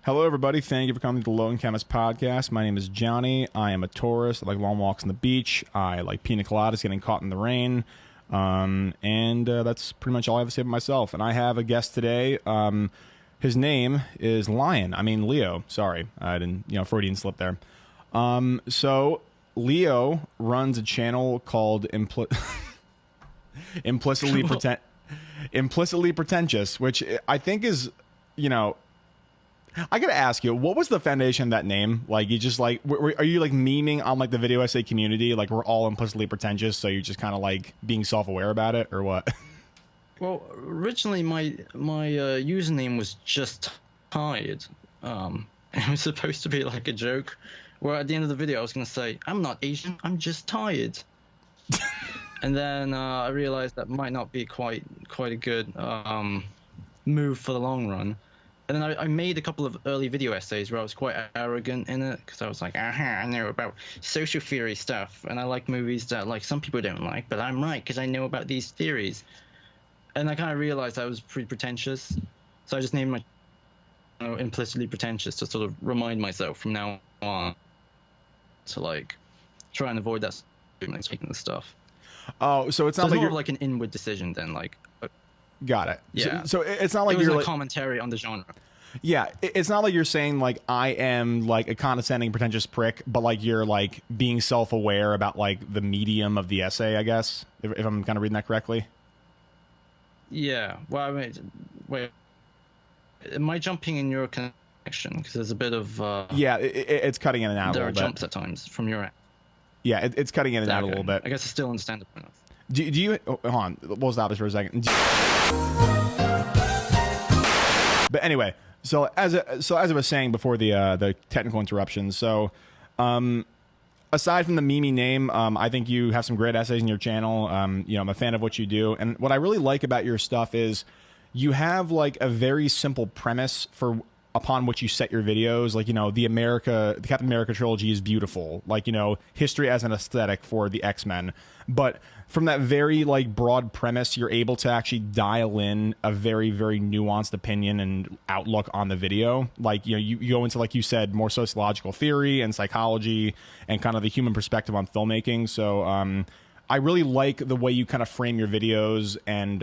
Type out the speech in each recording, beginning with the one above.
Hello, everybody. Thank you for coming to the Lone Chemist Podcast. My name is Johnny. I am a tourist. I like long walks on the beach. I like pina coladas, getting caught in the rain. And that's pretty much all I have to say about myself. And I have a guest today. His name is Leo. Sorry. I didn't, Freudian slip there. So Leo runs a channel called Implicitly Pretentious, which I think is, I gotta ask you, what was the foundation of that name? Like, you just like, are you like memeing on like the video essay community? Like, we're all implicitly pretentious, so you're just kind of like being self-aware about it, or what? Well, originally my username was just tired. It was supposed to be like a joke, where at the end of the video I was gonna say, "I'm not Asian, I'm just tired." And then I realized that might not be quite a good move for the long run. And then I made a couple of early video essays where I was quite arrogant in it, because I was like, I know about social theory stuff, and I like movies that like some people don't like, but I'm right because I know about these theories. And I kind of realized I was pretty pretentious, so I just named my channel Implicitly Pretentious to sort of remind myself from now on to like try and avoid that speaking the stuff. Oh, so it's not like more you're of like an inward decision than like. Got it. Yeah. So it's not like you're like commentary on the genre. Yeah, it's not like you're saying like I am like a condescending, pretentious prick, but like you're like being self-aware about like the medium of the essay, I guess, if I'm kind of reading that correctly. Yeah. Well, I mean, wait. Am I jumping in your connection? Because there's a bit of. Yeah, it's cutting in and out a little bit. There are jumps at times from your end. Yeah, it's cutting in and out a little bit. I guess I still understand the point. Do you? Hold on. We'll stop this for a second. But anyway, so as I was saying before the technical interruption, so aside from the Mimi name, I think you have some great essays in your channel. I'm a fan of what you do, and what I really like about your stuff is you have like a very simple premise upon which you set your videos. Like, the Captain America trilogy is beautiful. Like, history as an aesthetic for the X-Men. But from that very like broad premise, you're able to actually dial in a very, very nuanced opinion and outlook on the video. Like, you go into, like you said, more sociological theory and psychology and kind of the human perspective on filmmaking. So, I really like the way you kind of frame your videos, and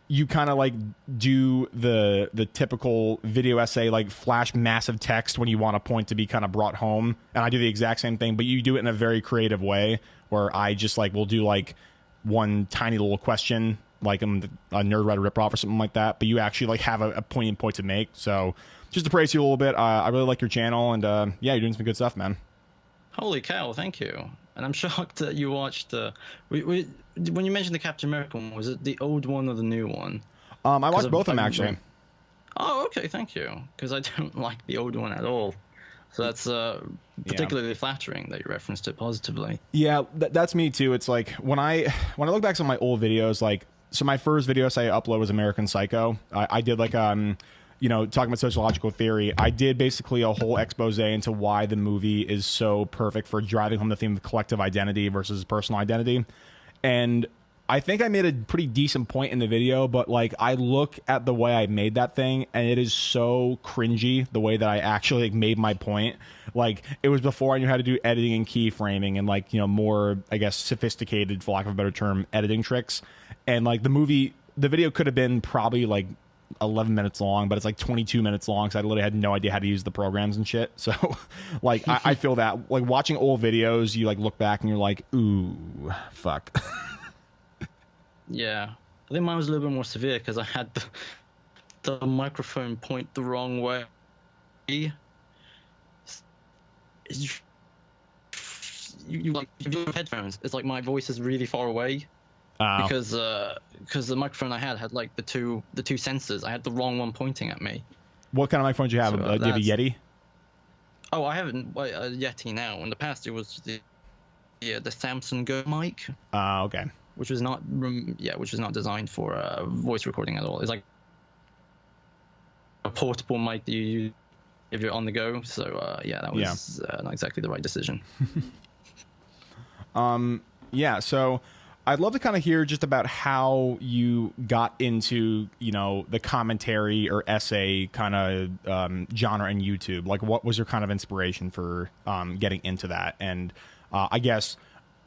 you kind of like do the typical video essay, like flash massive text when you want a point to be kind of brought home, and I do the exact same thing, but you do it in a very creative way, where I just like will do like one tiny little question, like I'm a nerd writer ripoff or something like that, but you actually like have a poignant point to make. So just to praise you a little bit, I really like your channel, and yeah, you're doing some good stuff, man. Holy cow, thank you. And I'm shocked that you watched when you mentioned the Captain America one, was it the old one or the new one? I watched both of them, actually. Oh, okay, thank you. Because I don't like the old one at all. So that's particularly flattering that you referenced it positively. Yeah, that's me too. It's like when I look back on my old videos, like, so my first video I uploaded was American Psycho. I did like talking about sociological theory. I did basically a whole expose into why the movie is so perfect for driving home the theme of collective identity versus personal identity. And I think I made a pretty decent point in the video, but like I look at the way I made that thing and it is so cringy the way that I actually like made my point. Like, it was before I knew how to do editing and keyframing and like, more, I guess, sophisticated, for lack of a better term, editing tricks. And like the video could have been probably like 11 minutes long, but it's like 22 minutes long, so I literally had no idea how to use the programs and shit. So like I feel that like watching old videos, you like look back and you're like, ooh, fuck. Yeah, I think mine was a little bit more severe because I had the microphone point the wrong way. You like, if you have headphones, it's like my voice is really far away. Because the microphone I had like the two sensors. I had the wrong one pointing at me. What kind of microphone do you have? Do you have a Yeti? Oh, I have a Yeti now. In the past, it was the Samsung Go mic. Okay. Which was not designed for voice recording at all. It's like a portable mic that you use if you're on the go. So that was not exactly the right decision. Yeah. So I'd love to kind of hear just about how you got into, you know, the commentary or essay kind of genre in YouTube. Like, what was your kind of inspiration for getting into that? And I guess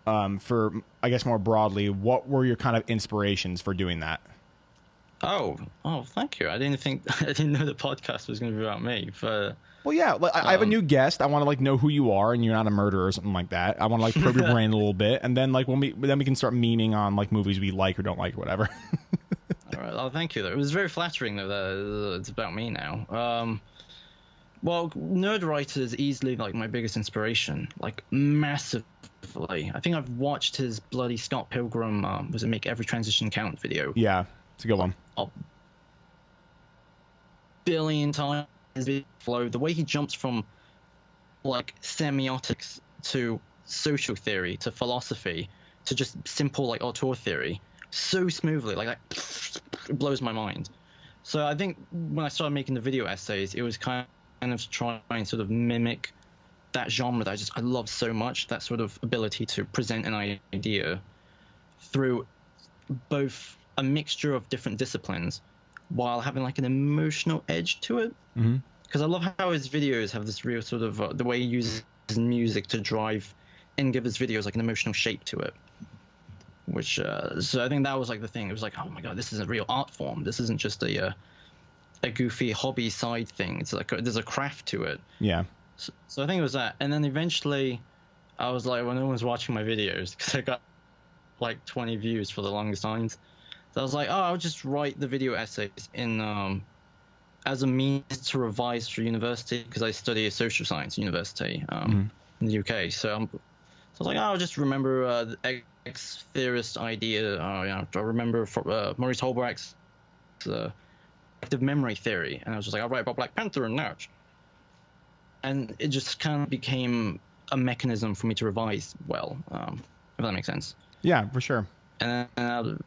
more broadly, what were your kind of inspirations for doing that? Oh, thank you. I didn't know the podcast was going to be about me. But well, yeah, like, I have a new guest. I want to like know who you are, and you're not a murderer or something like that. I want to like probe your brain a little bit, and then like we can start memeing on like movies we like or don't like or whatever. All right. Oh, thank you. Though it was very flattering though that it's about me now. Well, Nerdwriter is easily like my biggest inspiration, like massively. I think I've watched his bloody Scott Pilgrim was it Make Every Transition Count video. Yeah, it's a good one. A billion times flow. The way he jumps from like semiotics to social theory to philosophy to just simple like auteur theory so smoothly, like that, it blows my mind. So I think when I started making the video essays, it was kind of trying to sort of mimic that genre that I love so much, that sort of ability to present an idea through both a mixture of different disciplines while having like an emotional edge to it. Because I love how his videos have this real sort of the way he uses music to drive and give his videos like an emotional shape to it. Which so I think that was like the thing. It was like, oh my god, this is a real art form. This isn't just a goofy hobby side thing. It's like there's a craft to it. Yeah. So I think it was that. And then eventually I was like, when no one's watching my videos, because I got like 20 views for the longest times. So I was like, oh, I'll just write the video essays in as a means to revise for university, because I study a social science university in the UK. So I was like, oh, I'll just remember the X theorist idea. I remember Maurice Holbrook's active memory theory. And I was just like, I'll write about Black Panther and that. And it just kind of became a mechanism for me to revise well, if that makes sense. Yeah, for sure. And that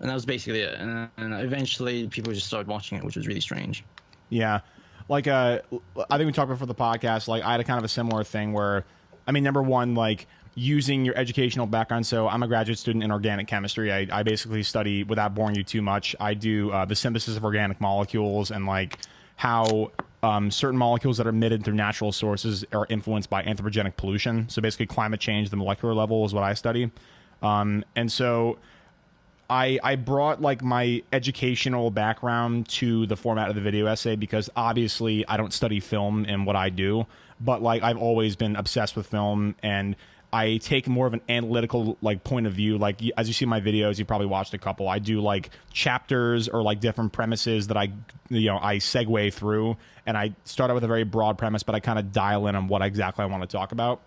was basically it. And eventually people just started watching it, which was really strange. Yeah. Like, I think we talked before the podcast, like, I had a kind of a similar thing where, I mean, number one, like, using your educational background. So I'm a graduate student in organic chemistry. I basically study, without boring you too much, I do the synthesis of organic molecules and, like, how certain molecules that are emitted through natural sources are influenced by anthropogenic pollution. So basically climate change, the molecular level is what I study. And so I brought like my educational background to the format of the video essay because obviously I don't study film in what I do, but like I've always been obsessed with film, and I take more of an analytical like point of view. Like as you see in my videos, you probably watched a couple. I do like chapters or like different premises that I segue through, and I start out with a very broad premise, but I kind of dial in on what exactly I want to talk about.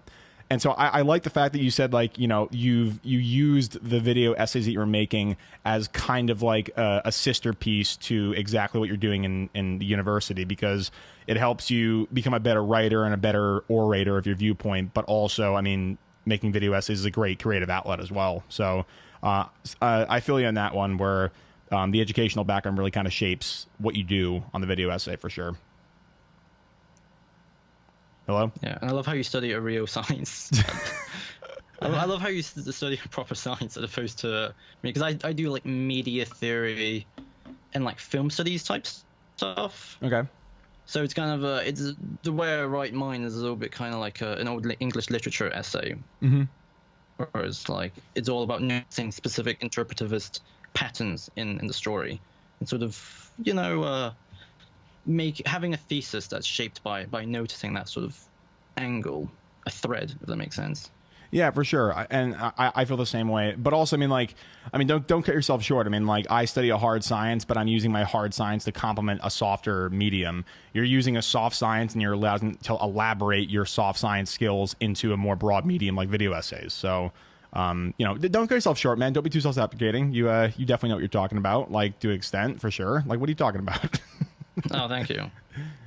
And so I like the fact that you said like, you know, you used the video essays that you were making as kind of like a sister piece to exactly what you're doing in the university, because it helps you become a better writer and a better orator of your viewpoint. But also, I mean, making video essays is a great creative outlet as well. So I feel you on that one, where the educational background really kind of shapes what you do on the video essay for sure. Hello? Yeah, and I love how you study a real science. I love how you study proper science as opposed to me, because I do like media theory and like film studies type stuff. Okay. So it's kind of it's the way I write mine is a little bit kind of like an old English literature essay. Whereas like it's all about noticing specific interpretivist patterns in the story and sort of, you know, having a thesis that's shaped by noticing that sort of angle, a thread, if that makes sense. Yeah, for sure. And I feel the same way. But also, don't cut yourself short. I mean, like, I study a hard science, but I'm using my hard science to complement a softer medium. You're using a soft science, and you're allowed to elaborate your soft science skills into a more broad medium like video essays. So, don't cut yourself short, man. Don't be too self-deprecating. You definitely know what you're talking about, like, to an extent, for sure. Like, what are you talking about? Oh, thank you.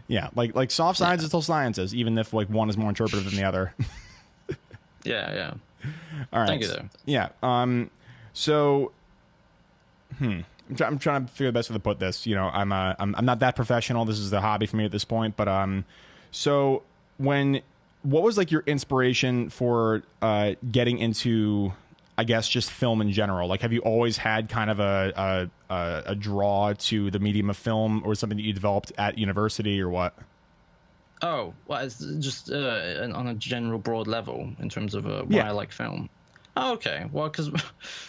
Yeah, like soft science is still sciences, even if like one is more interpretive than the other. Yeah. All right. Thank you, though. Yeah. So, I'm trying to figure the best way to put this. You know, I'm not that professional. This is a hobby for me at this point. But so what was like your inspiration for getting into I guess just film in general? Like, have you always had kind of a draw to the medium of film, or something that you developed at university, or what? Oh, well, it's just on a general broad level in terms of why Yeah. I like film. Oh, okay. Well, because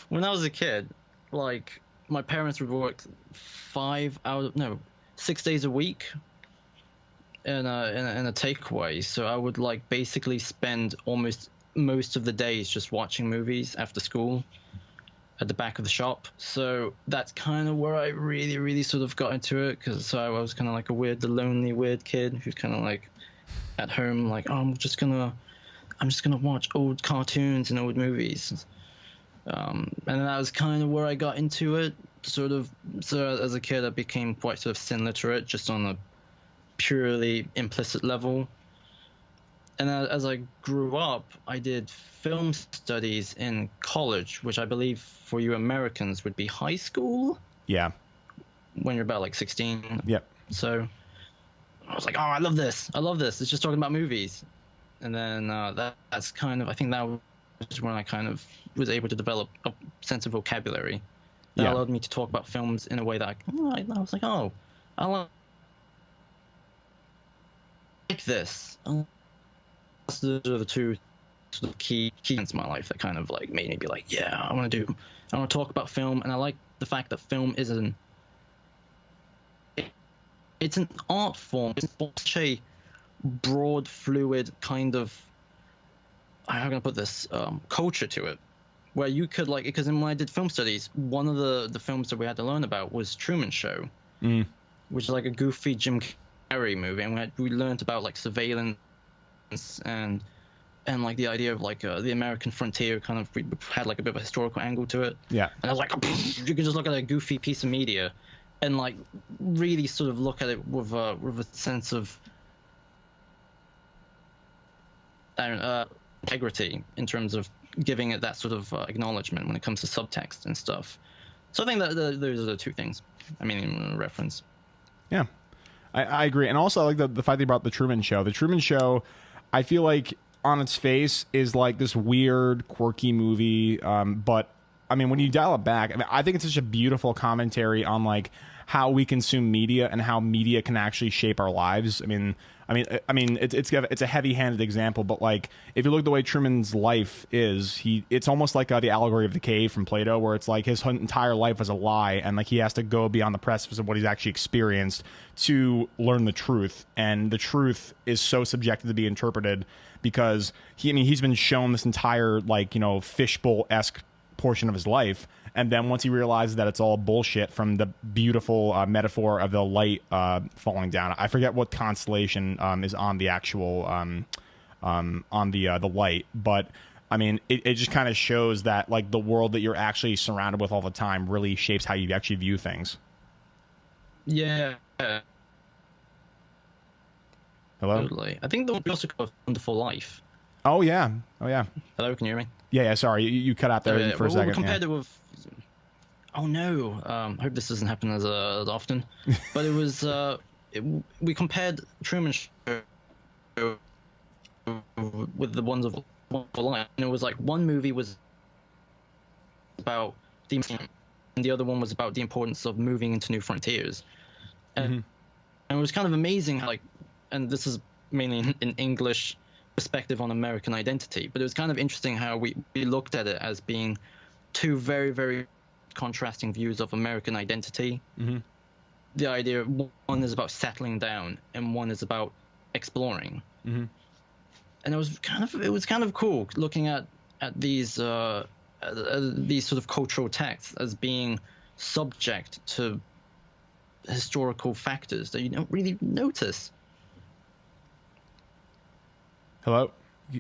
when I was a kid, like my parents would work 6 days a week in a takeaway. So I would like basically spend almost most of the days just watching movies after school at the back of the shop. So that's kind of where I really, really sort of got into it, because I was kind of like the lonely, weird kid who's kind of like at home, like, oh, I'm just gonna watch old cartoons and old movies. And that was kind of where I got into it. Sort of, so as a kid, I became quite sort of sin literate, just on a purely implicit level. And as I grew up, I did film studies in college, which I believe for you Americans would be high school. Yeah. When you're about like 16. Yep. So I was like, oh, I love this. It's just talking about movies. And then that's kind of, I think that was when I kind of was able to develop a sense of vocabulary that allowed me to talk about films in a way that I was like, oh, I like this. Those are the two sort of key events in my life that kind of like made me be like, yeah, I want to talk about film. And I like the fact that film is it's an art form. It's such a broad, fluid kind of, how can I put this, culture to it, where you could like, because when I did film studies, one of the films that we had to learn about was Truman Show, which is like a goofy Jim Carrey movie, and we learned about like surveillance and like the idea of like the American frontier. Kind of, we had like a bit of a historical angle to it. Yeah, and I was like, you can just look at a goofy piece of media and like really sort of look at it with a sense of integrity in terms of giving it that sort of acknowledgement when it comes to subtext and stuff. So I think that those are the two things. I mean, in reference. Yeah, I agree. And also, I like the fact that you brought up the Truman Show. The Truman Show, I feel like on its face is like this weird, quirky movie. But I mean, when you dial it back, I think it's such a beautiful commentary on like how we consume media and how media can actually shape our lives. I mean, it's a heavy-handed example, but like if you look at the way Truman's life is, it's almost like the allegory of the cave from Plato, where it's like his entire life was a lie, and like he has to go beyond the precipice of what he's actually experienced to learn the truth, and the truth is so subjective to be interpreted because he's been shown this entire like fishbowl-esque portion of his life. And then once he realizes that it's all bullshit, from the beautiful metaphor of the light falling down, I forget what constellation is on the actual on the light, but I mean it just kind of shows that like the world that you're actually surrounded with all the time really shapes how you actually view things. Yeah. Hello? Totally. I think the one we also got Wonderful Life. Oh yeah. Hello, can you hear me? Yeah. Sorry, you cut out there for a second. We compared it with. Oh no! I hope this doesn't happen as often. But it was we compared Truman Show with the ones of Wonderful Life, and it was like one movie was about the and the other one was about the importance of moving into new frontiers. And it was kind of amazing how, like, and this is mainly in English perspective on American identity, but it was kind of interesting how we looked at it as being two very, very contrasting views of American identity. The idea one is about settling down and one is about exploring. And it was kind of cool looking at these sort of cultural texts as being subject to historical factors that you don't really notice. Hello?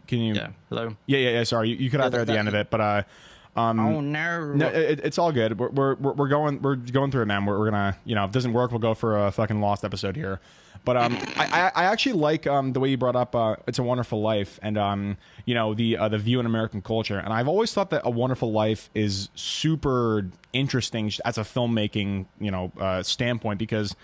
Can you? Yeah. Hello. Yeah. Sorry, you cut out there at the end of it, but oh no! No, it's all good. We're going through it, man. We're gonna, if it doesn't work, we'll go for a fucking lost episode here. But I actually like the way you brought up It's a Wonderful Life and the view in American culture. And I've always thought that A Wonderful Life is super interesting as a filmmaking standpoint, because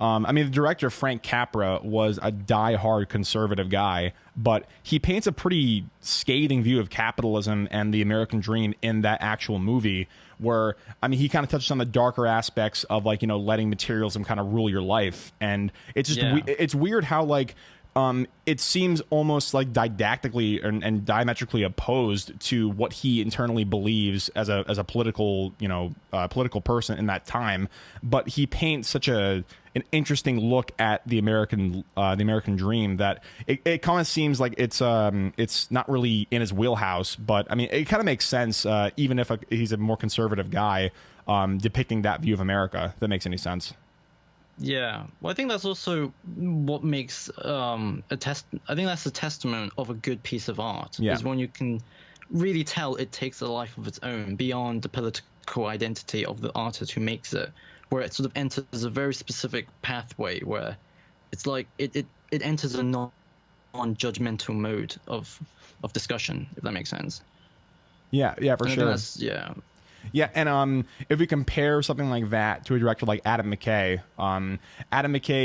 I mean, the director, Frank Capra, was a die-hard conservative guy, but he paints a pretty scathing view of capitalism and the American dream in that actual movie, where, I mean, he kind of touches on the darker aspects of, like, you know, letting materialism kind of rule your life. And it's just, it's weird how, like, it seems almost like didactically and diametrically opposed to what he internally believes as a political, you know, political person in that time. But he paints such an interesting look at the American dream that it kind of seems like it's not really in his wheelhouse. But I mean, it kind of makes sense, even if he's a more conservative guy, depicting that view of America. If that makes any sense. Yeah, well, I think that's also what makes I think that's a testament of a good piece of art. Is when you can really tell it takes a life of its own beyond the political identity of the artist who makes it, where it sort of enters a very specific pathway where it's like it enters a non-judgmental mode of discussion, if that makes sense. Yeah, for sure. Yeah, and if we compare something like that to a director like Adam McKay,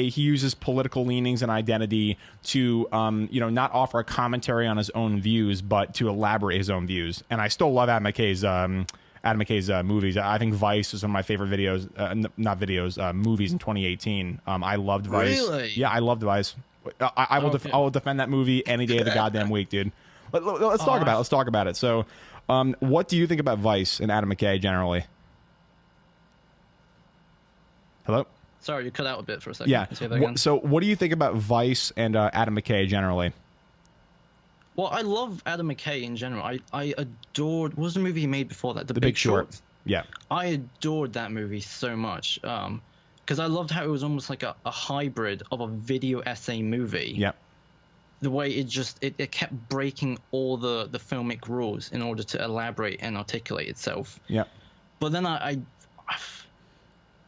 he uses political leanings and identity to, you know, not offer a commentary on his own views, but to elaborate his own views. And I still love Adam McKay's movies. I think Vice is one of my favorite movies in 2018. I loved Vice. Really? Yeah, I loved Vice. I will defend that movie any day of the goddamn week, dude. Let's talk about it. Let's talk about it. So. What do you think about Vice and Adam McKay generally? Hello? Sorry, you cut out a bit for a second. Yeah. Say that again. So what do you think about Vice and Adam McKay generally? Well, I love Adam McKay in general. I adored... What was the movie he made before that? The Big Short. Yeah. I adored that movie so much. Because I loved how it was almost like a hybrid of a video essay movie. Yeah. The way it kept breaking all the filmic rules in order to elaborate and articulate itself. Yeah. But then I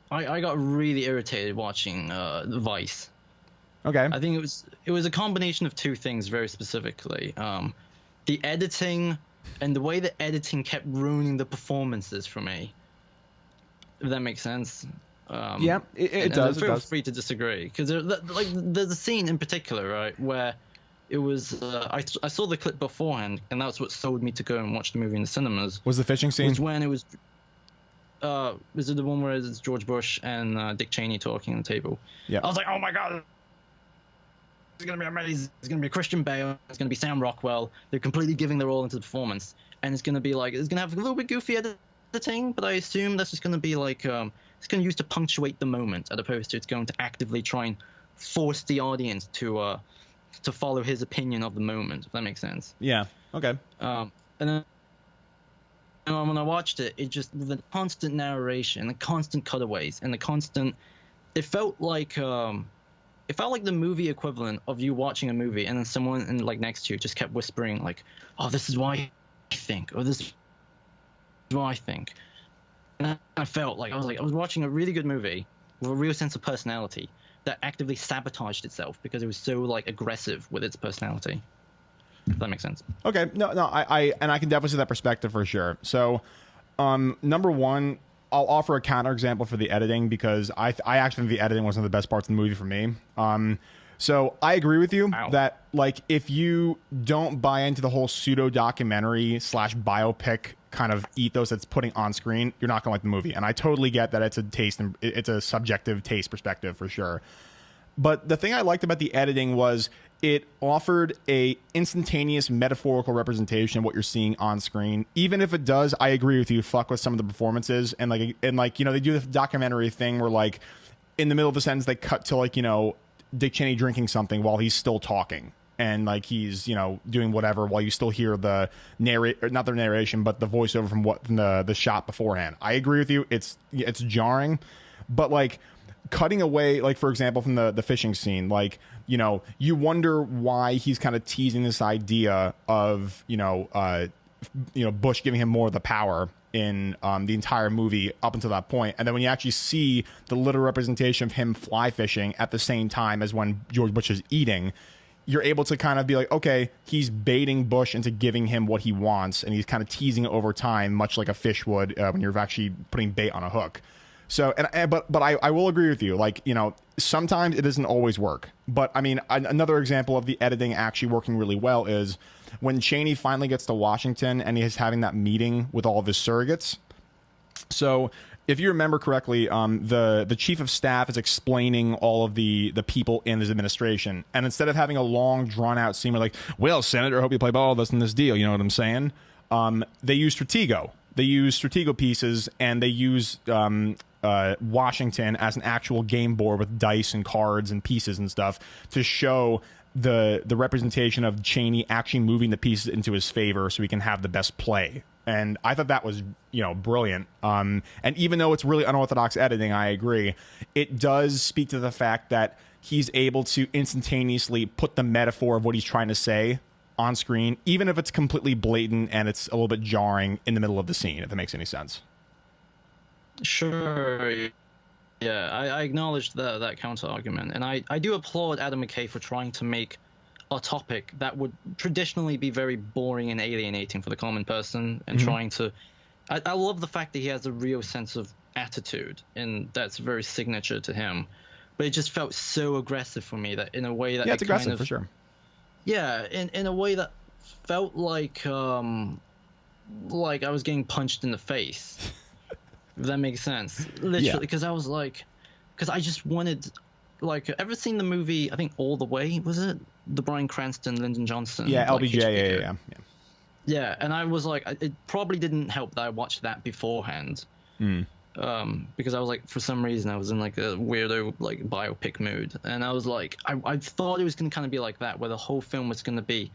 got really irritated watching Vice. Okay. I think it was a combination of two things very specifically. The editing and the way the editing kept ruining the performances for me. If that makes sense. Yeah, it does. Feel free to disagree, because there's a scene in particular, right, where it was I saw the clip beforehand, and that's what sold me to go and watch the movie in the cinemas. Was the fishing scene? Was when it was is it the one where it's George Bush and Dick Cheney talking on the table? Yeah. I was like, oh my god, it's gonna be amazing. It's gonna be Christian Bale. It's gonna be Sam Rockwell. They're completely giving their all into the performance, and it's gonna have a little bit goofy editing, but I assume that's just gonna be like it's gonna use to punctuate the moment, as opposed to it's going to actively try and force the audience to follow his opinion of the moment, if that makes sense. Yeah. Okay. And then when I watched it, the constant narration, the constant cutaways, and it felt like the movie equivalent of you watching a movie and then someone next to you just kept whispering like, "Oh, this is why I think," or "This is why I think." And I felt like I was watching a really good movie with a real sense of personality that actively sabotaged itself because it was so aggressive with its personality. If that makes sense. Okay. No, I can definitely see that perspective for sure. So, number one, I'll offer a counterexample for the editing, because I actually think the editing was one of the best parts of the movie for me. So I agree with you that if you don't buy into the whole pseudo documentary / biopic kind of ethos that's putting on screen, you're not gonna like the movie. And I totally get that it's a taste and it's a subjective taste perspective for sure. But the thing I liked about the editing was it offered a instantaneous metaphorical representation of what you're seeing on screen. Even if it does, I agree with you, fuck with some of the performances. And they do the documentary thing where in the middle of the sentence they cut to Dick Cheney drinking something while he's still talking. And he's, doing whatever while you still hear the not the narration, but the voiceover from the shot beforehand. I agree with you. It's jarring, but cutting away, for example, from the fishing scene, you wonder why he's kind of teasing this idea of, Bush giving him more of the power in the entire movie up until that point. And then when you actually see the literal representation of him fly fishing at the same time as when George Bush is eating, you're able to kind of be like, okay, he's baiting Bush into giving him what he wants, and he's kind of teasing it over time, much like a fish would when you're actually putting bait on a hook. So, but I will agree with you. sometimes it doesn't always work. But I mean, another example of the editing actually working really well is when Cheney finally gets to Washington and he's having that meeting with all of his surrogates. So if you remember correctly, the chief of staff is explaining all of the people in his administration. And instead of having a long, drawn-out scene where like, well, Senator, I hope you play ball with us in this deal, you know what I'm saying? They use Stratego. They use Stratego pieces, and they use Washington as an actual game board with dice and cards and pieces and stuff to show the representation of Cheney actually moving the pieces into his favor so he can have the best play. And I thought that was, brilliant. And even though it's really unorthodox editing, I agree, it does speak to the fact that he's able to instantaneously put the metaphor of what he's trying to say on screen, even if it's completely blatant and it's a little bit jarring in the middle of the scene, if that makes any sense. Sure. Yeah, I acknowledge that counter argument, and I do applaud Adam McKay for trying to make a topic that would traditionally be very boring and alienating for the common person, and trying to. I love the fact that he has a real sense of attitude, and that's very signature to him. But it just felt so aggressive for me that in a way that it's aggressive for sure. Yeah, in a way that felt like I was getting punched in the face. If that makes sense. Literally, because I was like, because I just wanted, ever seen the movie, I think All the Way, was it? The Bryan Cranston, Lyndon Johnson. Yeah, LBJ, yeah. Yeah, and I was like, it probably didn't help that I watched that beforehand. Because I was like, for some reason, I was in like a weirdo, biopic mood. And I was like, I thought it was going to kind of be like that, where the whole film was going to be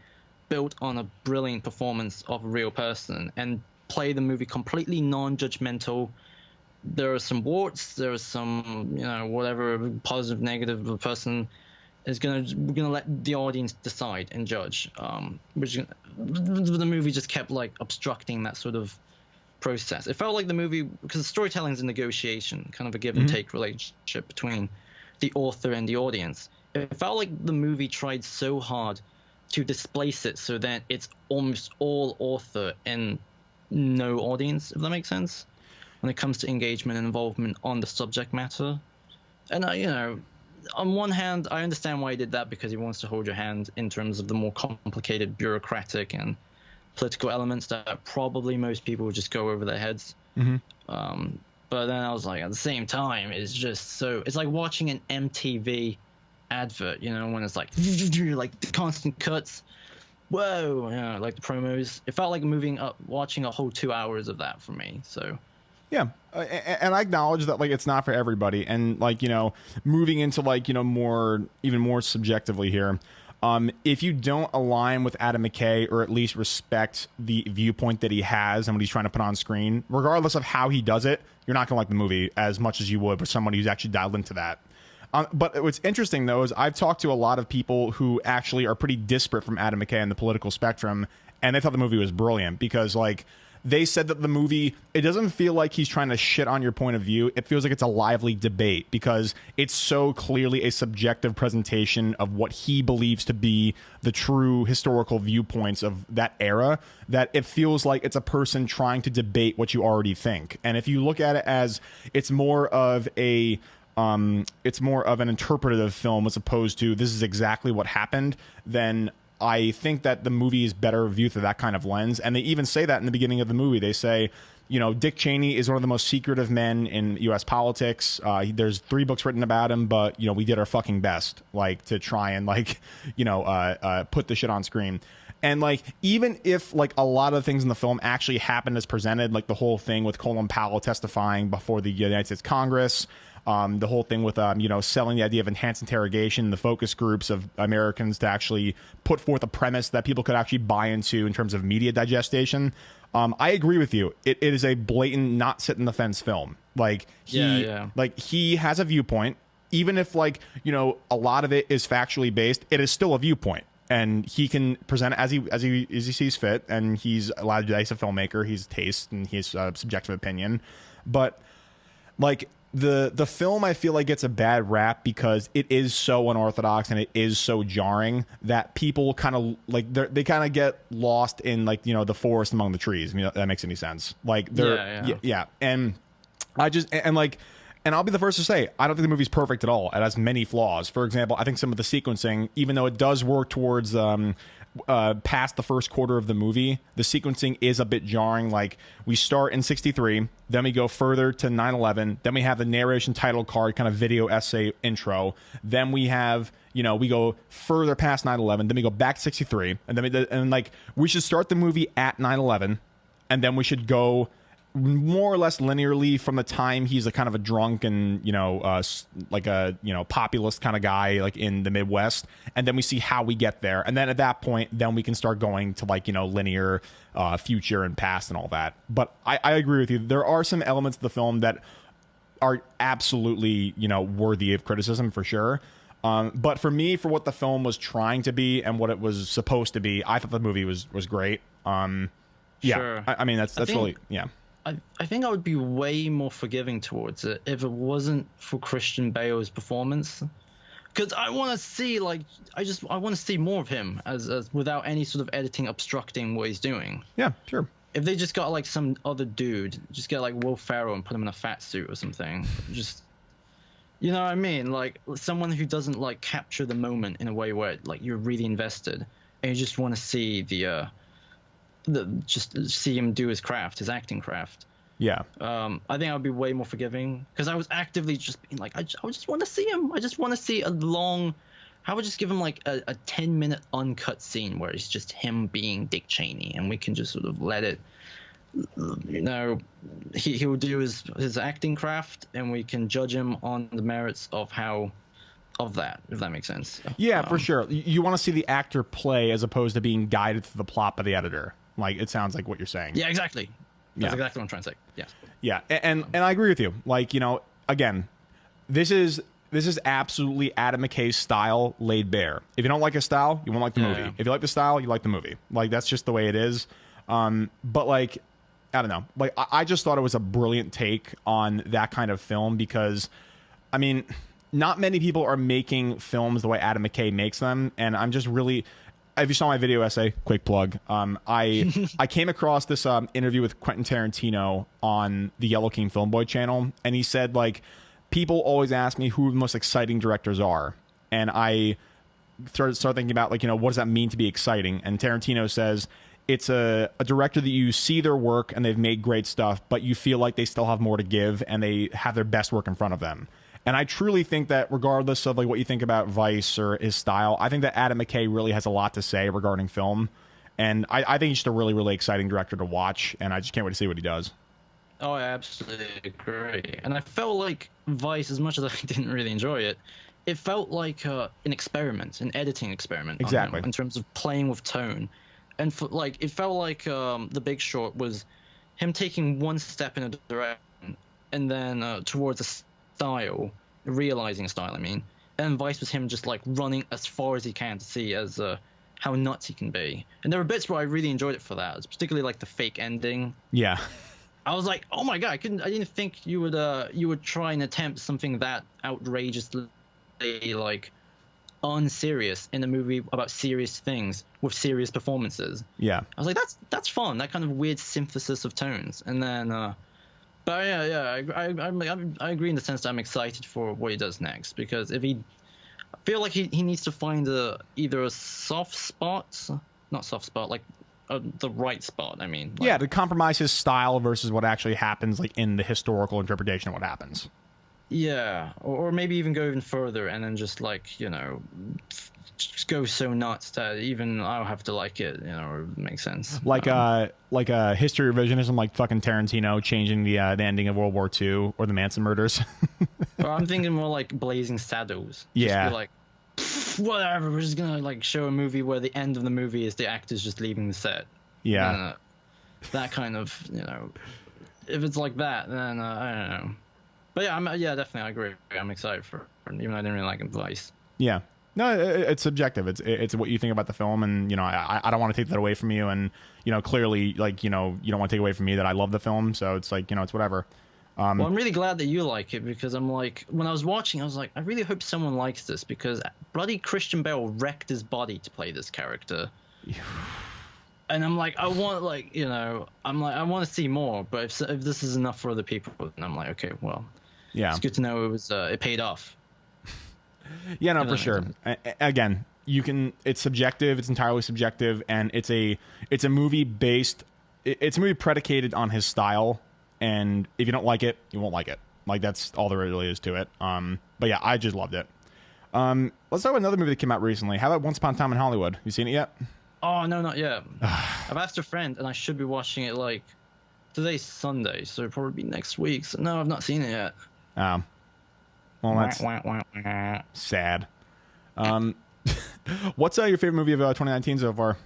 built on a brilliant performance of a real person and play the movie completely non-judgmental. There are some warts, there are some, whatever positive, negative the person is we're gonna let the audience decide and judge. Which the movie just kept obstructing that sort of process. It felt like the movie, because storytelling is a negotiation, kind of a give and take relationship between the author and the audience. It felt like the movie tried so hard to displace it so that it's almost all author and no audience, if that makes sense, when it comes to engagement and involvement on the subject matter. And on one hand, I understand why he did that, because he wants to hold your hand in terms of the more complicated bureaucratic and political elements that probably most people would just go over their heads. But then I was like, at the same time, it's just so, it's like watching an MTV advert, when it's like the constant cuts. Whoa, like the promos. It felt like watching a whole 2 hours of that for me. So yeah, and I acknowledge that it's not for everybody, and moving into even more subjectively here. If you don't align with Adam McKay, or at least respect the viewpoint that he has and what he's trying to put on screen, regardless of how he does it, you're not going to like the movie as much as you would for somebody who's actually dialed into that. But what's interesting, though, is I've talked to a lot of people who actually are pretty disparate from Adam McKay in the political spectrum, and they thought the movie was brilliant because, they said that the movie, it doesn't feel like he's trying to shit on your point of view. It feels like it's a lively debate because it's so clearly a subjective presentation of what he believes to be the true historical viewpoints of that era, that it feels like it's a person trying to debate what you already think. And if you look at it as it's more of an interpretative film as opposed to this is exactly what happened, then I think that the movie is better viewed through that kind of lens. And they even say that in the beginning of the movie. They say, Dick Cheney is one of the most secretive men in U.S. politics. There's 3 books written about him, but, we did our fucking best, to try and, put the shit on screen. And, even if, a lot of things in the film actually happened as presented, the whole thing with Colin Powell testifying before the United States Congress, the whole thing with, selling the idea of enhanced interrogation, the focus groups of Americans to actually put forth a premise that people could actually buy into in terms of media digestion. I agree with you. It is a blatant, not sit in the fence film. He has a viewpoint, even if a lot of it is factually based, it is still a viewpoint. And he can present it as he sees fit, and he's allowed to do that. He's a filmmaker, he's taste, and he's subjective opinion. But the film, I feel gets a bad rap because it is so unorthodox and it is so jarring that people kind of they kind of get lost in the forest among the trees. I mean, if that makes any sense. And I just And I'll be the first to say, I don't think the movie's perfect at all. It has many flaws. For example, I think some of the sequencing, even though it does work towards past the first quarter of the movie, the sequencing is a bit jarring. Like, we start in 63, then we go further to 9/11, then we have the narration title card, kind of video essay intro. Then we have, you know, we go further past 9/11, then we go back to 63, and then we should start the movie at 9/11, and then we should go more or less linearly from the time he's a kind of a drunk and, you know, like a, you know, populist kind of guy, like in the Midwest. And then we see how we get there. And then at that point, then we can start going to, like, you know, linear future and past and all that. But I agree with you. There are some elements of the film that are absolutely, you know, worthy of criticism for sure. But for me, for what the film was trying to be and what it was supposed to be, I thought the movie was great. Yeah, Sure. I mean, that's really, yeah. I think I would be way more forgiving towards it if it wasn't for Christian Bale's performance, because I want to see, like, I want to see more of him as without any sort of editing obstructing what he's doing. Yeah, sure. If they just got like some other dude, just get like Will Ferrell and put him in a fat suit or something, just, you know what I mean, like someone who doesn't like capture the moment in a way where like you're really invested and you just want to see just see him do his craft, his acting craft. Yeah. I think I would be way more forgiving because I was actively just being like, I just want to see him. I just want to see a long. How would just give him like a 10-minute uncut scene where it's just him being Dick Cheney, and we can just sort of let it. You know, he will do his acting craft, and we can judge him on the merits of that, if that makes sense. Yeah, for sure. You want to see the actor play as opposed to being guided through the plot by the editor. Like, it sounds like what you're saying. Yeah, exactly. That's exactly what I'm trying to say. Yes. Yeah, and I agree with you. Like, you know, again, this is absolutely Adam McKay's style laid bare. If you don't like his style, you won't like the movie. Yeah. If you like the style, you like the movie. Like, that's just the way it is. But like, I don't know. Like, I just thought it was a brilliant take on that kind of film because, I mean, not many people are making films the way Adam McKay makes them, and I'm just really. If you saw my video essay, quick plug, I came across this interview with Quentin Tarantino on the Yellow King Filmboy channel, and he said, like, people always ask me who the most exciting directors are, and I started thinking about, like, you know, what does that mean to be exciting? And Tarantino says it's a director that you see their work and they've made great stuff, but you feel like they still have more to give and they have their best work in front of them. And I truly think that regardless of like what you think about Vice or his style, I think that Adam McKay really has a lot to say regarding film. And I think he's just a really, really exciting director to watch. And I just can't wait to see what he does. Oh, I absolutely agree. And I felt like Vice, as much as I didn't really enjoy it, it felt like an experiment, an editing experiment. Exactly. In terms of playing with tone. And it felt like The Big Short was him taking one step in a direction and then towards a realizing style, I mean. And Vice was him just like running as far as he can to see as how nuts he can be. And there were bits where I really enjoyed it for that. It's particularly like the fake ending. Yeah. I was like, oh my god, I didn't think you would try and attempt something that outrageously like unserious in a movie about serious things with serious performances. Yeah. I was like, that's fun, that kind of weird synthesis of tones. And then but I agree in the sense that I'm excited for what he does next, because I feel like he needs to find either a soft spot, not soft spot, like the right spot. I mean, like, yeah, to compromise his style versus what actually happens, like in the historical interpretation of what happens. Yeah, or maybe even go even further and then just like, you know, just go so nuts that even I'll have to like it, you know, or it makes sense. Like a history revisionism, like fucking Tarantino changing the ending of World War II or the Manson murders. Or I'm thinking more like Blazing Saddles. Yeah. Just be like, whatever, we're just gonna like show a movie where the end of the movie is the actors just leaving the set. Yeah. That kind of, you know, if it's like that, then I don't know. But yeah, definitely, I agree. I'm excited for it, even though I didn't really like Vice. Yeah. No, it's subjective. It's what you think about the film, and you know, I don't want to take that away from you, and you know, clearly, like, you know, you don't want to take away from me that I love the film, so it's like, you know, it's whatever. Well, I'm really glad that you like it, because I'm like, when I was watching, I was like, I really hope someone likes this, because bloody Christian Bale wrecked his body to play this character. And I'm like, I want, like, you know, I'm like, I want to see more, but if this is enough for other people, then I'm like, okay, well, Yeah. It's good to know it paid off. Yeah, no, for sure. Again, it's subjective. It's entirely subjective, and it's a movie based. It's a movie predicated on his style, and if you don't like it, you won't like it. Like, that's all there really is to it. But yeah, I just loved it. Let's talk about another movie that came out recently. How about Once Upon a Time in Hollywood? You seen it yet? Oh, no, not yet. I've asked a friend, and I should be watching it, like, today's Sunday, so it'll probably be next week. So, no, I've not seen it yet. Well, that's sad. What's your favorite movie of 2019 so far?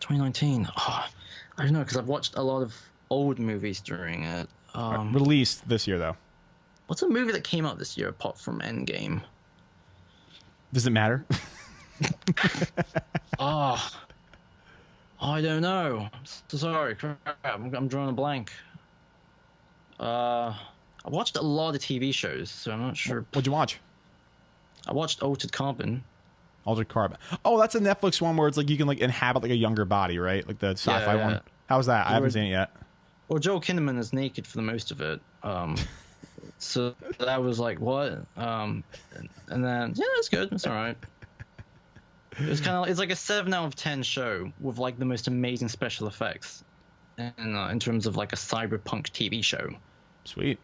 2019? Oh, I don't know, because I've watched a lot of old movies during it. Released this year, though. What's a movie that came out this year apart from Endgame? Does it matter? I don't know. So sorry, crap. I'm drawing a blank. I watched a lot of TV shows, so I'm not sure. What'd you watch? I watched Altered Carbon. Altered Carbon. Oh, that's a Netflix one where it's like you can like inhabit like a younger body, right? Like the sci-fi one. How's that? I haven't seen it yet. Well, Joel Kinnaman is naked for the most of it. So that was like, what? And then, yeah, it's good. It's all right. It's kind of, it's like a 7 out of 10 show with like the most amazing special effects in terms of like a cyberpunk TV show. Sweet.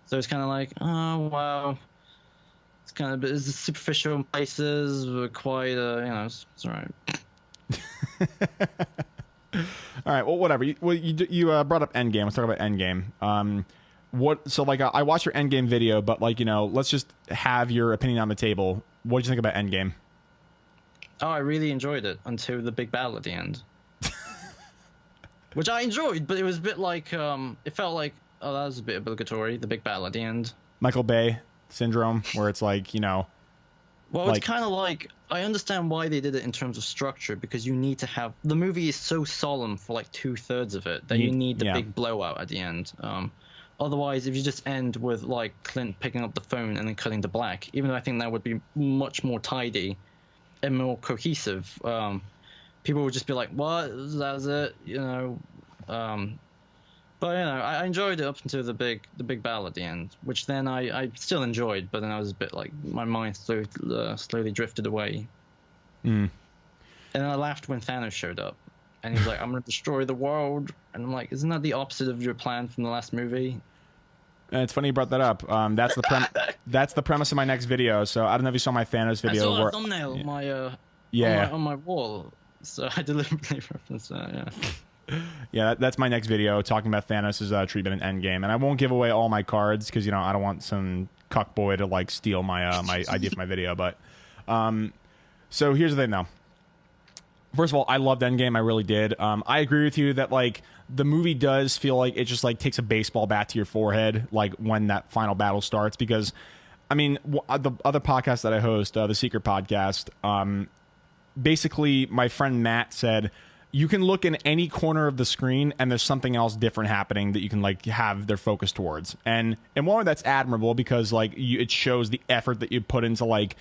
So it's kind of like, oh, wow. It's kind of, it's superficial in places, but quite, it's all right. All right, well, whatever. You brought up Endgame. Let's talk about Endgame. So like I watched your Endgame video, but like, let's just have your opinion on the table. What did you think about Endgame? Oh, I really enjoyed it until the big battle at the end. Which I enjoyed, but it was a bit like, it felt like, oh, that was a bit obligatory, the big battle at the end. Michael Bay syndrome, where it's like, Well, it's kind of like, I understand why they did it in terms of structure, because you need to have, the movie is so solemn for like 2/3 of it, that you need the big blowout at the end. Otherwise, if you just end with like Clint picking up the phone and then cutting to black, even though I think that would be much more tidy and more cohesive, people would just be like, what? That was it? But I enjoyed it up until the big battle at the end, which then I still enjoyed, but then I was a bit like, my mind slowly drifted away. And then I laughed when Thanos showed up, and he was like, I'm going to destroy the world. And I'm like, isn't that the opposite of your plan from the last movie? It's funny you brought that up. That's the premise of my next video. So I don't know if you saw my Thanos video. I saw a thumbnail on my wall, so I deliberately referenced that. Yeah. Yeah, that's my next video, talking about Thanos' treatment in Endgame. And I won't give away all my cards because I don't want some cuckboy to like steal my my idea for my video. But so here's the thing, though. First of all, I loved Endgame. I really did. I agree with you that like the movie does feel like it just like takes a baseball bat to your forehead, like when that final battle starts. Because, I mean, the other podcast that I host, the Secret Podcast, basically my friend Matt said, you can look in any corner of the screen and there's something else different happening that you can like have their focus towards. And one, that's admirable because like it shows the effort that you put into like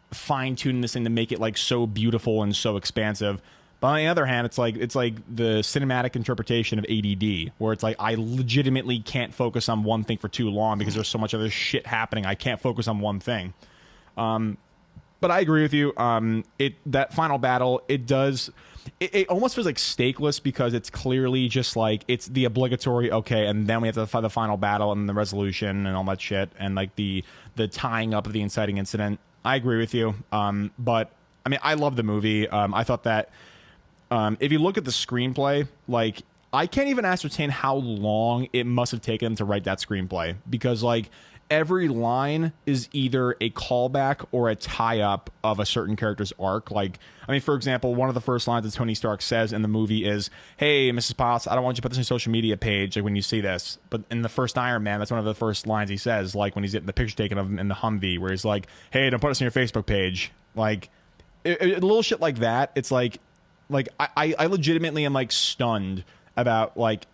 fine tuning this thing to make it like so beautiful and so expansive. But on the other hand, it's like the cinematic interpretation of ADD, where it's like I legitimately can't focus on one thing for too long because there's so much other shit happening. I can't focus on one thing. But I agree with you. That final battle, it almost feels like stakeless because it's clearly just like it's the obligatory okay, and then we have to fight the final battle and the resolution and all that shit, and like the tying up of the inciting incident. I agree with you. But I mean, I love the movie. I thought that if you look at the screenplay, like I can't even ascertain how long it must have taken to write that screenplay, because like every line is either a callback or a tie-up of a certain character's arc. Like, I mean, for example, one of the first lines that Tony Stark says in the movie is, hey, Mrs. Potts, I don't want you to put this on your social media page like when you see this. But in the first Iron Man, that's one of the first lines he says, like when he's getting the picture taken of him in the Humvee, where he's like, hey, don't put this on your Facebook page. Like, little shit like that. It's like I legitimately am like stunned about like,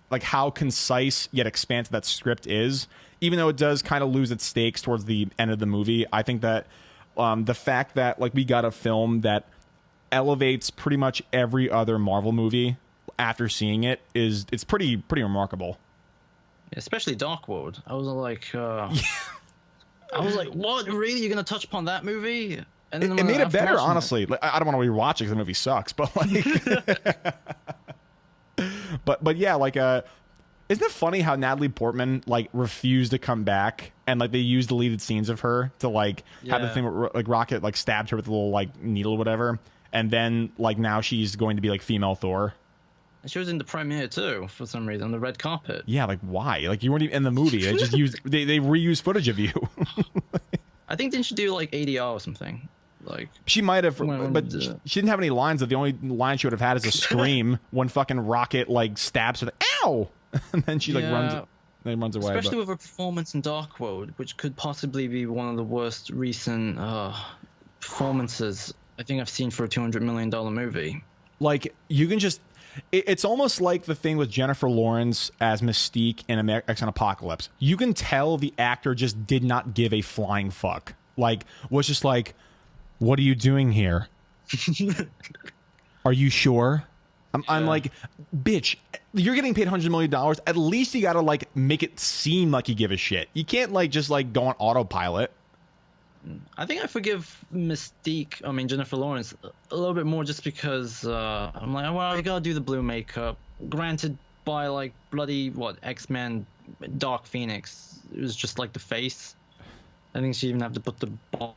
like how concise yet expansive that script is, even though it does kind of lose its stakes towards the end of the movie. I think that the fact that like we got a film that elevates pretty much every other Marvel movie after seeing it's pretty remarkable. Especially Dark World. I was like, what? Really? You're gonna touch upon that movie? And then It made it better, watching honestly. Like, I don't want to rewatch it because the movie sucks, but like, but yeah, like, isn't it funny how Natalie Portman like refused to come back and like they used deleted scenes of her to like have the thing where like Rocket like stabbed her with a little like needle or whatever, and then like now she's going to be like female Thor. And she was in the premiere too for some reason on the red carpet. Yeah, like why? Like you weren't even in the movie. They just used they reused footage of you. I think didn't she do like ADR or something? Like she might have, but she didn't have any lines. The only line she would have had is a scream when fucking Rocket like stabs her. Like, ow! And then she like runs away. Especially with her performance in Dark World, which could possibly be one of the worst recent performances I think I've seen for a $200 million movie. Like you can just. It's almost like the thing with Jennifer Lawrence as Mystique in X-Men Apocalypse. You can tell the actor just did not give a flying fuck. Like, was just like, what are you doing here? Are you sure? I'm like, bitch, you're getting paid $100 million. At least you got to, like, make it seem like you give a shit. You can't, like, just, like, go on autopilot. I think I forgive Jennifer Lawrence, a little bit more just because I'm like, well, you gotta do the blue makeup. Granted, by like bloody X-Men Dark Phoenix, it was just like the face. I think she even had to put the body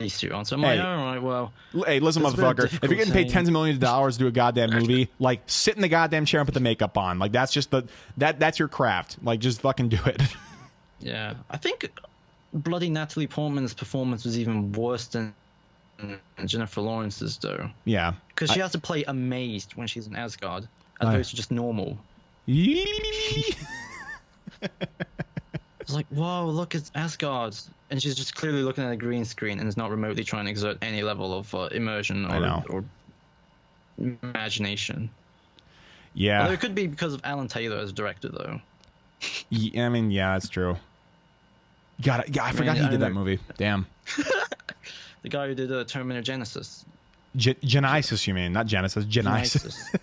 suit on. So I'm like, all right, well. Hey, listen, motherfucker. If you're getting paid tens of millions of dollars to do a goddamn movie, like sit in the goddamn chair and put the makeup on. Like that's just that's your craft. Like just fucking do it. Yeah, I think bloody Natalie Portman's performance was even worse than Jennifer Lawrence's, though. Yeah. Because she has to play amazed when she's in Asgard, as opposed to just normal. It's like, whoa, look, it's Asgard. And she's just clearly looking at a green screen and is not remotely trying to exert any level of immersion or imagination. Yeah. Although it could be because of Alan Taylor as director, though. I mean, yeah, that's true. I forgot he did that movie. Damn. The guy who did Terminator Genesis. Genesis, you mean? Not Genesis. Genesis.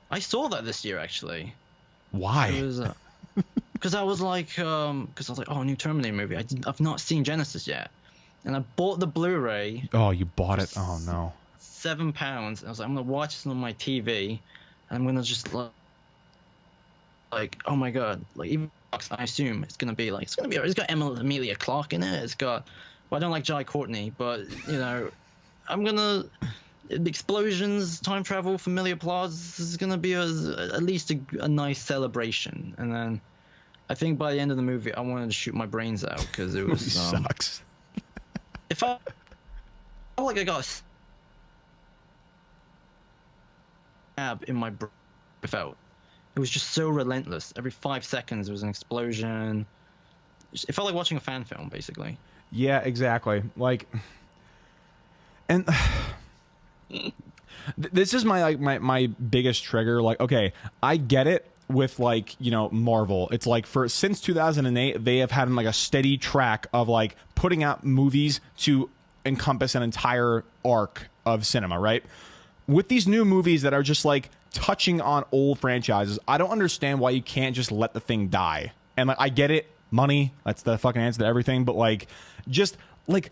I saw that this year, actually. Why? Because I was like, oh, new Terminator movie. I've not seen Genesis yet. And I bought the Blu-ray. Oh, you bought it? Oh, no. £7. And I was like, I'm going to watch this on my TV. And I'm going to just like, oh my God. Like, even I assume it's got Emilia Clarke in it. It's got, well, I don't like Jai Courtney, but you know, I'm gonna explosions, time travel, familiar plots. This is gonna be at least a nice celebration. And then I think by the end of the movie, I wanted to shoot my brains out because it was sucks. If I felt like I got a stab in my brain, felt. It was just so relentless. Every 5 seconds, there was an explosion. It felt like watching a fan film, basically. Yeah, exactly. Like, and this is my biggest trigger. Like, okay, I get it with like, you know, Marvel. It's like since 2008, they have had like a steady track of like putting out movies to encompass an entire arc of cinema, right? With these new movies that are just like touching on old franchises, I don't understand why you can't just let the thing die. And like, I get it, money, that's the fucking answer to everything, but like, just like,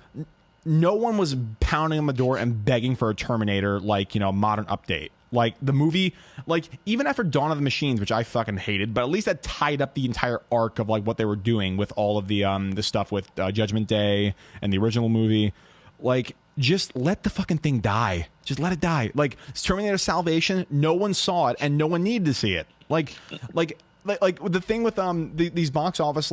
no one was pounding on the door and begging for a Terminator, like, you know, modern update. Like the movie, like even after Dawn of the Machines, which I fucking hated, but at least that tied up the entire arc of like what they were doing with all of the stuff with Judgment Day and the original movie. Like, just let the fucking thing die. Just let it die. Like Terminator Salvation, no one saw it and no one needed to see it. Like the thing with these box office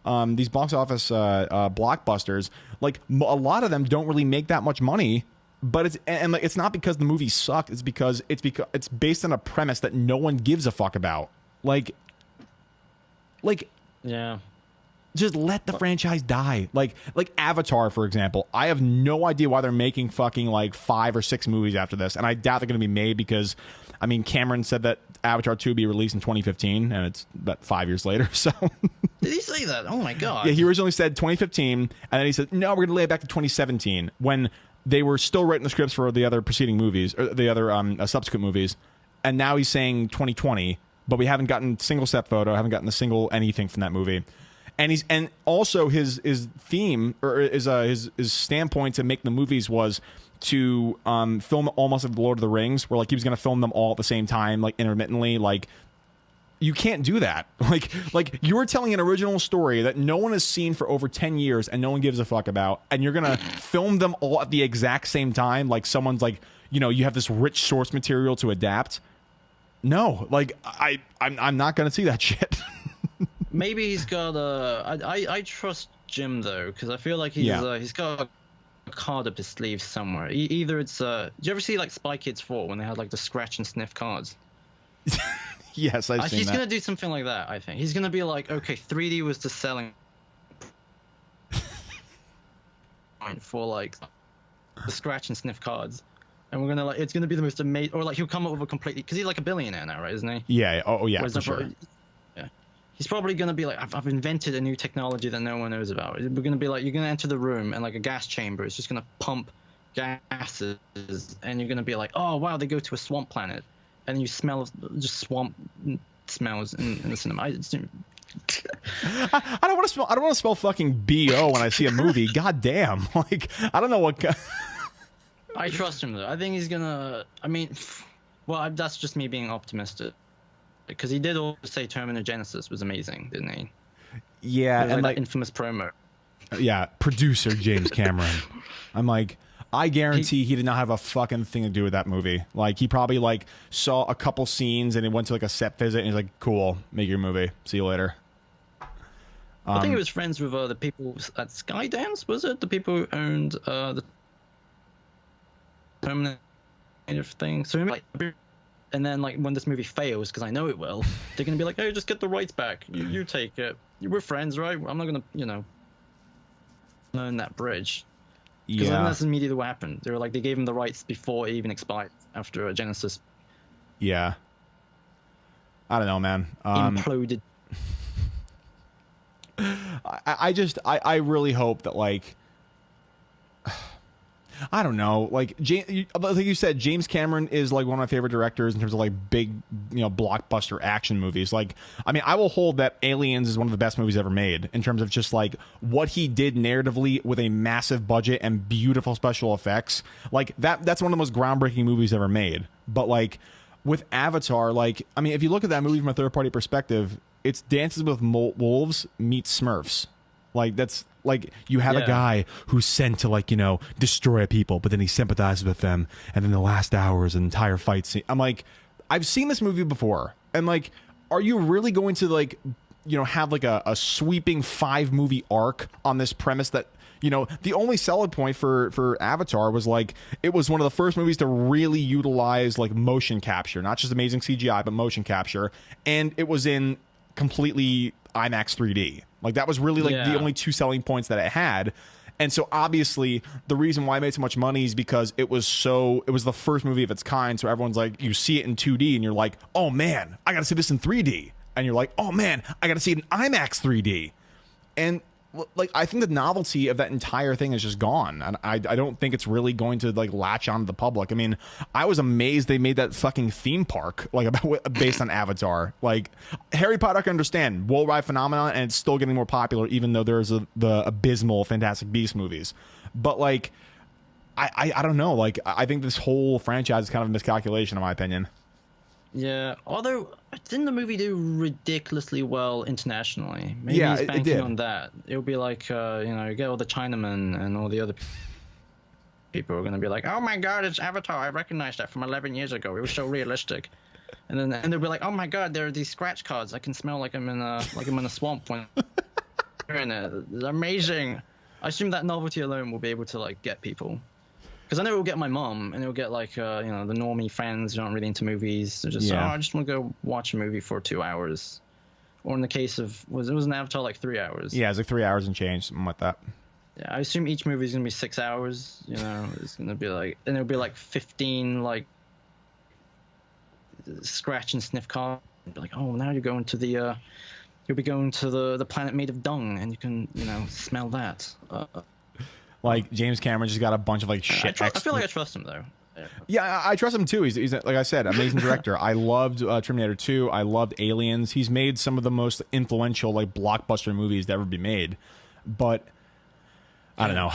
blockbusters, like a lot of them don't really make that much money. But it's not because the movie sucked. It's because it's based on a premise that no one gives a fuck about. Like yeah. Just let the franchise die. Like Avatar, for example. I have no idea why they're making fucking like 5 or 6 movies after this, and I doubt they're going to be made because, I mean, Cameron said that Avatar 2 would be released in 2015, and it's about 5 years later. So did he say that? Oh my God. Yeah, he originally said 2015, and then he said no, we're going to lay it back to 2017 when they were still writing the scripts for the other preceding movies or the other subsequent movies, and now he's saying 2020. but we haven't gotten single set photo, haven't gotten a single anything from that movie. And also his theme or his standpoint to make the movies was to film almost like the Lord of the Rings, where like he was going to film them all at the same time, like intermittently. Like you can't do that. Like you were telling an original story that no one has seen for over 10 years and no one gives a fuck about, and you're going to film them all at the exact same time. Like someone's like, you know, you have this rich source material to adapt. No, like I'm not going to see that shit. Maybe he's got I trust Jim though, because I feel like he's got a card up his sleeve somewhere. Either it's do you ever see like Spy Kids 4 when they had like the scratch and sniff cards? Yes, I've seen He's that. gonna do something like that. I think he's gonna be like, okay, 3D was the selling point for like the scratch and sniff cards, and we're gonna like it's gonna be the most amazing. Or like he'll come up with a completely, because he's like a billionaire now, right? Isn't he? Yeah. Oh yeah, for sure. Yeah. He's probably going to be like, I've invented a new technology that no one knows about. We're going to be like, you're going to enter the room and like a gas chamber is just going to pump gases, and you're going to be like, oh wow, they go to a swamp planet, and you smell just swamp smells in the cinema. I don't want to smell. I don't want to smell fucking BO when I see a movie. God damn! Like I don't know what. I trust him though. I think he's gonna. I mean, well, that's just me being optimistic. Because he did also say Terminator Genesis was amazing, didn't he? Yeah, and like that infamous promo. Yeah, producer James Cameron. I'm like, I guarantee he did not have a fucking thing to do with that movie. Like, he probably like saw a couple scenes and he went to like a set visit and he's like, "Cool, make your movie. See you later." I think he was friends with the people at Skydance. Was it the people who owned the Terminator thing? So like. And then, like, when this movie fails, because I know it will, they're going to be like, hey, just get the rights back. You take it. We're friends, right? I'm not going to, you know, burn that bridge. Because I think that's immediately what happened. They were like, they gave him the rights before it even expired, after Genesis. Yeah. I don't know, man. Imploded. I really hope that, like, I don't know, like you said, James Cameron is like one of my favorite directors in terms of like big, you know, blockbuster action movies. Like, I mean, I will hold that Aliens is one of the best movies ever made in terms of just like what he did narratively with a massive budget and beautiful special effects. Like that's one of the most groundbreaking movies ever made. But like with Avatar, like, I mean, if you look at that movie from a third party perspective, it's Dances with Wolves meets Smurfs. Like that's like you have a guy who's sent to like, you know, destroy people, but then he sympathizes with them, and then the last hours, an entire fight scene. I'm like, I've seen this movie before, and like, are you really going to like, you know, have like a sweeping 5-movie arc on this premise that, you know, the only selling point for Avatar was like it was one of the first movies to really utilize like motion capture, not just amazing CGI, but motion capture, and it was in completely IMAX 3D. Like that was really like the only two selling points that it had. And so obviously the reason why it made so much money is because it was the first movie of its kind. So everyone's like, you see it in 2D and you're like, oh man, I got to see this in 3D. And you're like, oh man, I got to see it in IMAX 3D. And like, I think the novelty of that entire thing is just gone. And I don't think it's really going to like latch on to the public. I mean, I was amazed they made that fucking theme park like based on Avatar. Like Harry Potter, I can understand, worldwide phenomenon, and it's still getting more popular, even though there's the abysmal Fantastic Beasts movies. But like, I don't know. Like, I think this whole franchise is kind of a miscalculation, in my opinion. Yeah, although didn't the movie do ridiculously well internationally? Maybe yeah, he's banking it did. on that. It'll be like, you know, you get all the Chinamen and all the other people are going to be like, oh my god, it's Avatar. I recognized that from 11 years ago. It was so realistic. And they'll be like, oh my god, there are these scratch cards. I can smell like I'm in a swamp when you're in it. It's amazing. I assume that novelty alone will be able to like get people. Because I know it will get my mom, and it will get like, you know, the normie fans who aren't really into movies. They're just, I just want to go watch a movie for 2 hours. Or in the case of, it was an Avatar like 3 hours. Yeah, it's like 3 hours and change, something like that. Yeah, I assume each movie is going to be 6 hours. You know, it's going to be like, and it'll be like 15 like scratch and sniff cards. Like, oh, now you're going to the, you'll be going to the planet made of dung, and you can, you know, smell that. Like James Cameron just got a bunch of like shit. I feel like I trust him though. Yeah, I trust him too. He's like I said, amazing director. I loved Terminator 2. I loved Aliens. He's made some of the most influential like blockbuster movies to ever be made. But I don't know.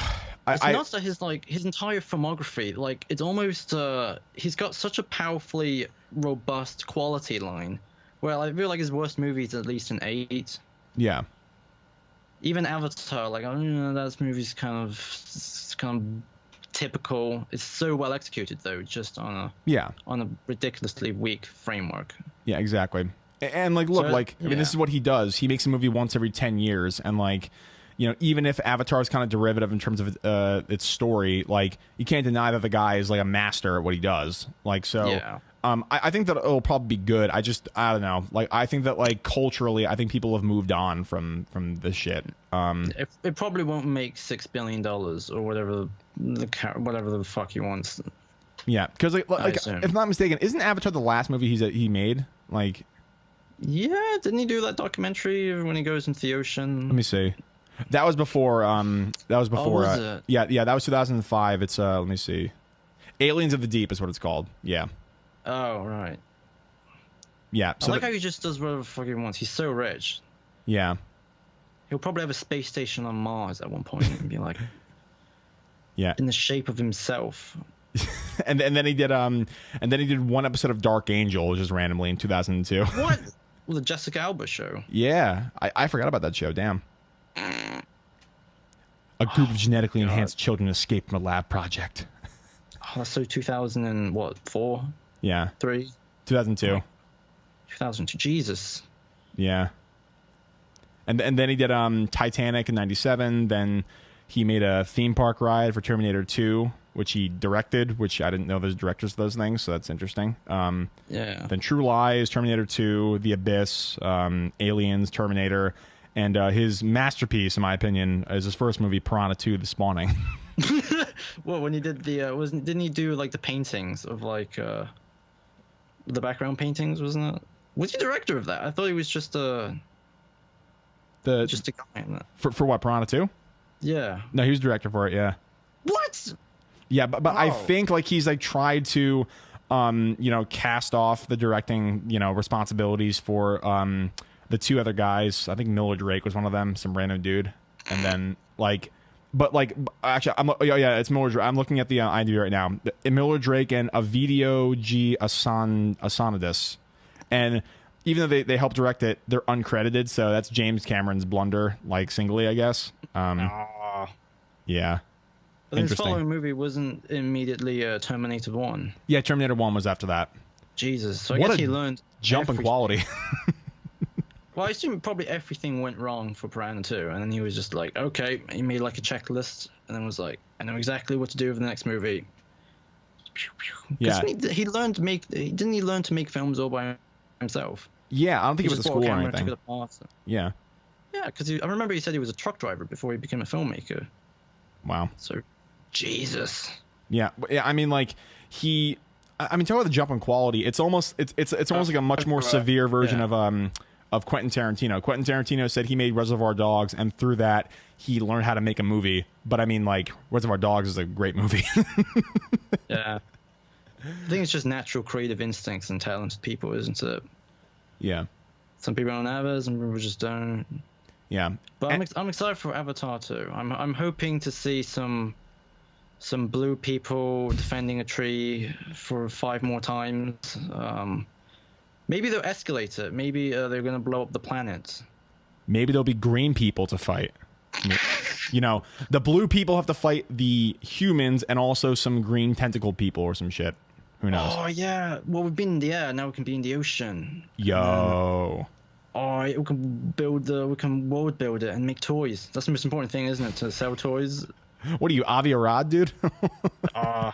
It's nuts that his entire filmography, like it's almost he's got such a powerfully robust quality line. Well, I feel like his worst movie is at least an 8. Yeah. Even Avatar, like that movie's kind of typical. It's so well executed though, just on a ridiculously weak framework. Yeah, exactly. And like, look, I mean, this is what he does. He makes a movie once every 10 years, and like, you know, even if Avatar is kind of derivative in terms of its story, like you can't deny that the guy is like a master at what he does. Like, so. Yeah. I think that it'll probably be good. I don't know. Like, I think that like culturally, I think people have moved on from this shit. It probably won't make $6 billion or whatever the fuck he wants. Yeah, because like if I'm not mistaken, isn't Avatar the last movie he made? Like, yeah, didn't he do that documentary when he goes into the ocean? Let me see. That was before. That was before. Was it? Yeah, that was 2005. It's let me see. Aliens of the Deep is what it's called. Yeah. Oh, right. Yeah. So I like how he just does whatever the fuck he wants. He's so rich. Yeah. He'll probably have a space station on Mars at one point and be like, yeah, in the shape of himself. and then he did one episode of Dark Angel just randomly in 2002. What? Well, the Jessica Alba show. Yeah, I forgot about that show. Damn. A group of genetically enhanced children escaped from a lab project. Oh, that's so 2004. Yeah. 3? 2002. 2002. Jesus. Yeah. And then he did Titanic in 97. Then he made a theme park ride for Terminator 2, which he directed, which I didn't know there's directors for those things, so that's interesting. Yeah. Then True Lies, Terminator 2, The Abyss, Aliens, Terminator, and his masterpiece, in my opinion, is his first movie, Piranha 2: The Spawning. Well, when he did the didn't he do like the paintings of like the background paintings, wasn't it? Was he director of that? I thought he was just a guy in that. For what, Piranha 2? Yeah. No, he was director for it, yeah. What? Yeah, but I think like he's like tried to cast off the directing, responsibilities for the two other guys. I think Miller Drake was one of them, some random dude. And then actually, it's Miller Drake. I'm looking at the IMDb right now. Miller Drake and Ovidio G. Asanidas. And even though they helped direct it, they're uncredited. So that's James Cameron's blunder, like singly, I guess. Yeah. But his following movie wasn't immediately Terminator 1. Yeah, Terminator 1 was after that. Jesus. So I guess he learned jump in quality. Well, I assume probably everything went wrong for Piranha 2, and then he was just like, okay, he made like a checklist, and then was like, I know exactly what to do for the next movie. Yeah. He learned to make. Didn't he learn to make films all by himself? Yeah, I don't think he was at school or anything. Yeah. Yeah, because I remember he said he was a truck driver before he became a filmmaker. Wow. So, Jesus. Yeah, I mean, like talk about the jump in quality. It's almost like a much more severe version of Quentin Tarantino. Quentin Tarantino said he made Reservoir Dogs, and through that he learned how to make a movie. But I mean, like, Reservoir Dogs is a great movie. Yeah. I think it's just natural creative instincts and talented people, isn't it? Yeah. Some people don't have it, some people just don't. Yeah. But I'm excited for Avatar too. I'm hoping to see some blue people defending a tree for 5 more times. Maybe they'll escalate it. Maybe they're going to blow up the planet. Maybe there'll be green people to fight. The blue people have to fight the humans and also some green tentacle people or some shit. Who knows? Oh, yeah. Well, we've been in the air. Now we can be in the ocean. Yo. We can world build it and make toys. That's the most important thing, isn't it? To sell toys. What are you, Avi Arad, dude? Wish I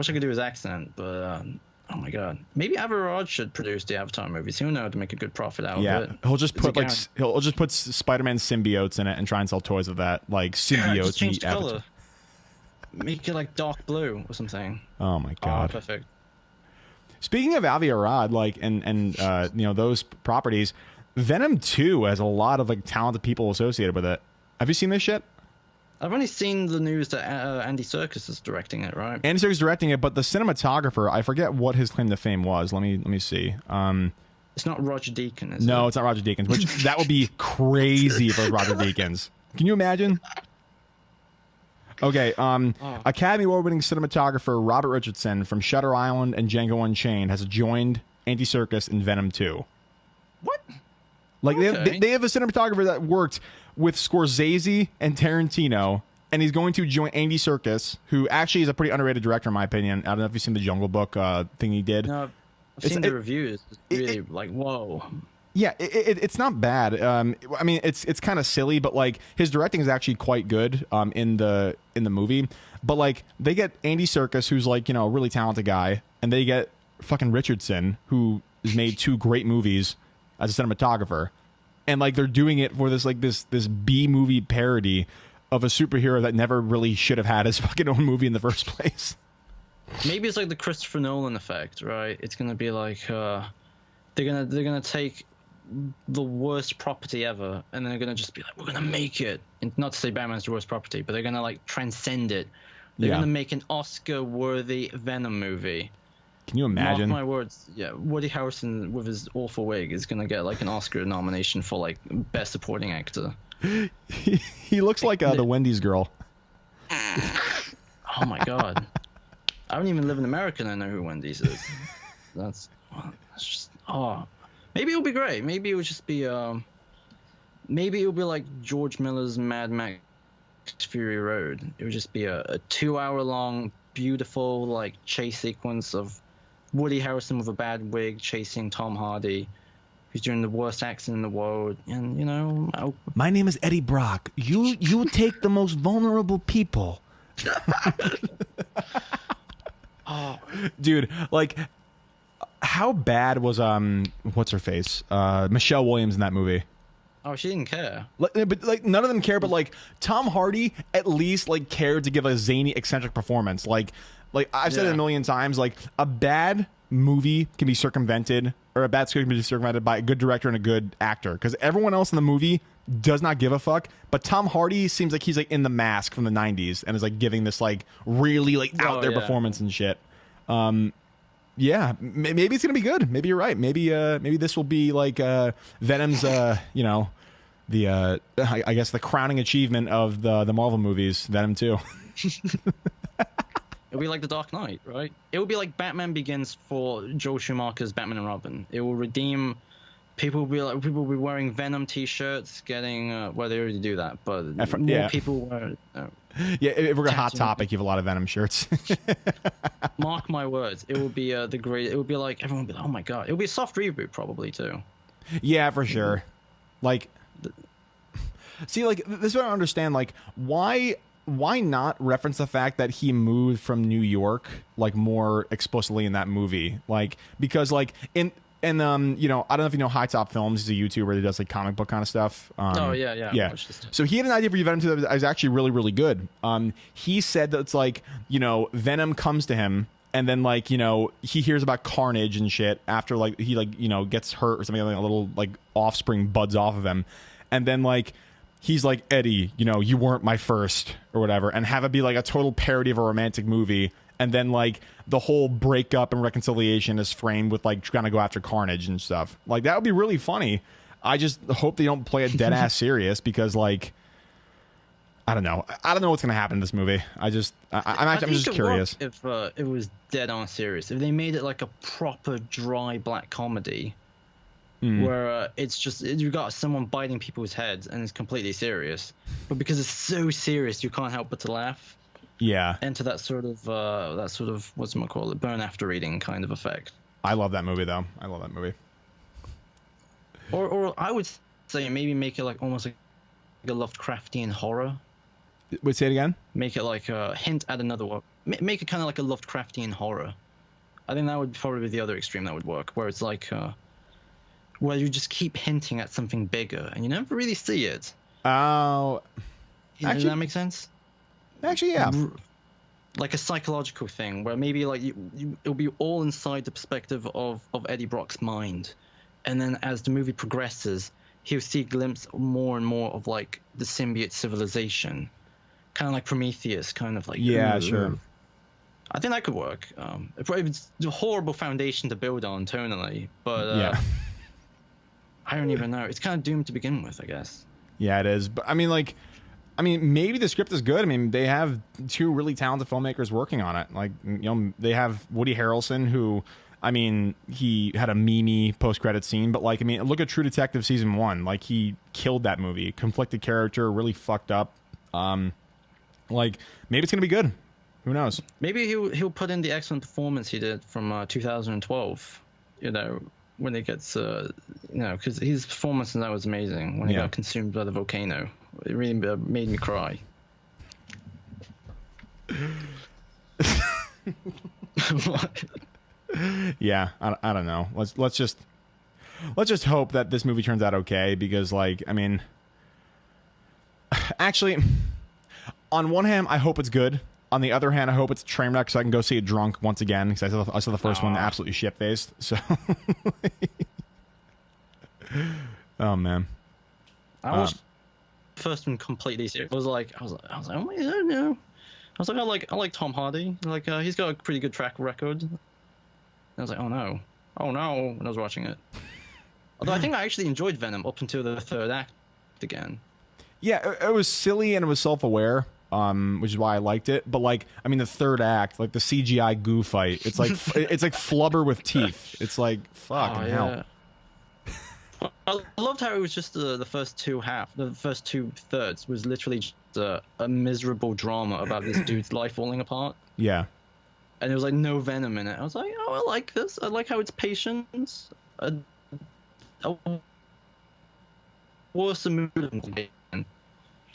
could do his accent, but oh my god. Maybe Avi Arad should produce the Avatar movies. He'll know how to make a good profit out of it. He'll just put Spider-Man symbiotes in it and try and sell toys of that, like symbiotes. Just change the color. Make it like dark blue or something. Oh my god. Perfect. Speaking of Avi Arad, like and those properties, Venom 2 has a lot of like talented people associated with it. Have you seen this shit? I've only seen the news that Andy Serkis is directing it, right? Andy Serkis is directing it, but the cinematographer, I forget what his claim to fame was. Let me see. It's not Roger Deakins, is it? No, it's not Roger Deakins, which that would be crazy if it was Roger Deakins. Can you imagine? Okay, Academy Award-winning cinematographer Robert Richardson from Shutter Island and Django Unchained has joined Andy Serkis in Venom 2. What? Like Okay. they have a cinematographer that worked with Scorsese and Tarantino, and he's going to join Andy Serkis, who actually is a pretty underrated director in my opinion. I don't know if you've seen the Jungle Book thing he did. No, I've seen the reviews. It's really like, whoa. Yeah, it's not bad. I mean, it's kind of silly, but like his directing is actually quite good in the movie. But like they get Andy Serkis, who's like, you know, a really talented guy, and they get fucking Richardson, who has made 2 great movies as a cinematographer, and like they're doing it for this like this B movie parody of a superhero that never really should have had his fucking own movie in the first place. Maybe it's like the Christopher Nolan effect, right? It's gonna be like they're gonna take the worst property ever, and they're gonna just be like, we're gonna make it. And not to say Batman's the worst property, but they're gonna like transcend it. They're gonna make an Oscar-worthy Venom movie. Can you imagine? Mark my words. Yeah, Woody Harrelson with his awful wig is gonna get like an Oscar nomination for like best supporting actor. He looks like the Wendy's girl. Oh my god. I don't even live in America and I know who Wendy's is. That's just maybe it'll be great. Maybe it'll just be maybe it'll be like George Miller's Mad Max Fury Road. It would just be a 2-hour long beautiful like chase sequence of Woody Harrelson with a bad wig chasing Tom Hardy, who's doing the worst accent in the world, and you know, my name is Eddie Brock. You take the most vulnerable people. Dude, like, how bad was what's her face, Michelle Williams in that movie? Oh, she didn't care. But like none of them care. But like Tom Hardy at least like cared to give a zany, eccentric performance. Like I've said it a million times. Like a bad movie can be circumvented, or a bad script can be circumvented by a good director and a good actor. Because everyone else in the movie does not give a fuck. But Tom Hardy seems like he's like in The Mask from the '90s and is like giving this like really like out there performance and shit. Yeah, maybe it's gonna be good. Maybe you're right. Maybe this will be like Venom's you know, the I guess the crowning achievement of the Marvel movies, Venom 2. It'll be like The Dark Knight, right? It will be like Batman Begins for Joel Schumacher's Batman and Robin. It will redeem. People will be wearing Venom T-shirts, getting well, they already do that, but more people wear. Yeah, if we're a hot topic, you have a lot of Venom shirts. Mark my words, it will be the great. It will be like everyone will be like, oh my god, it will be a soft reboot probably too. Yeah, for sure. Like, see, like this is what I don't understand. Like, why not reference the fact that he moved from New York like more explicitly in that movie? Like, because like in. And you know, I don't know if you know High Top Films. He's a YouTuber that does like comic book kind of stuff. Yeah. So he had an idea for Venom 2 that was actually really, really good. He said that it's like, you know, Venom comes to him, and then like, you know, he hears about Carnage and shit after like he like, you know, gets hurt or something, like a little like offspring buds off of him, and then like he's like, Eddie, you know, you weren't my first or whatever, and have it be like a total parody of a romantic movie. And then, like, the whole breakup and reconciliation is framed with, like, trying to go after Carnage and stuff. Like, that would be really funny. I just hope they don't play it dead-ass serious because, like, I don't know. I don't know what's going to happen in this movie. I'm just curious. If it was dead-on serious. If they made it, like, a proper dry black comedy where it's just, you've got someone biting people's heads and it's completely serious. But because it's so serious, you can't help but to laugh. Yeah. Into that sort of whatchamacallit, burn after reading kind of effect. I love that movie though. I love that movie. Or I would say maybe make it like almost like a Lovecraftian horror. Wait, say it again? Make it like a hint at another one. Make it kind of like a Lovecraftian horror. I think that would probably be the other extreme that would work, where it's like where you just keep hinting at something bigger and you never really see it. Oh, does that make sense? Actually, yeah. Like a psychological thing where maybe like it'll be all inside the perspective of Eddie Brock's mind, and then as the movie progresses, he'll see a glimpse more and more of like the symbiote civilization, kind of like Prometheus, kind of like Yeah, sure. I think that could work. It's a horrible foundation to build on tonally, but Yeah. I don't even know. It's kind of doomed to begin with, I guess. Yeah, it is. But I mean, like, maybe the script is good. I mean, they have two really talented filmmakers working on it. Like, you know, they have Woody Harrelson, who, I mean, he had a meme post-credit scene, but like, I mean, look at True Detective season 1. Like, he killed that movie. Conflicted character, really fucked up. Like, maybe it's gonna be good. Who knows? Maybe he'll put in the excellent performance he did from 2012. You know, when it gets you know, because his performance in that was amazing when he got consumed by the volcano. It really made me cry. What? Yeah, I don't know. Let's just hope that this movie turns out okay, because like, I mean, actually, on one hand, I hope it's good. On the other hand, I hope it's a train wreck so I can go see it drunk once again, because I saw the first one absolutely shit-faced. So, oh man, I watched the first one completely serious. I was like, oh my god, no. I was like, I like Tom Hardy. Like, he's got a pretty good track record. And I was like, oh no, when I was watching it. Although I think I actually enjoyed Venom up until the third act again. Yeah, it was silly and it was self-aware. Which is why I liked it. But like, I mean, the third act, like the CGI goo fight, it's like it's like flubber with teeth. It's like fucking hell. I loved how it was just the first the first two thirds was literally just a miserable drama about this dude's life falling apart. Yeah. And there was like no venom in it. I was like, oh, I like this. I like how it's patient. Worse mood.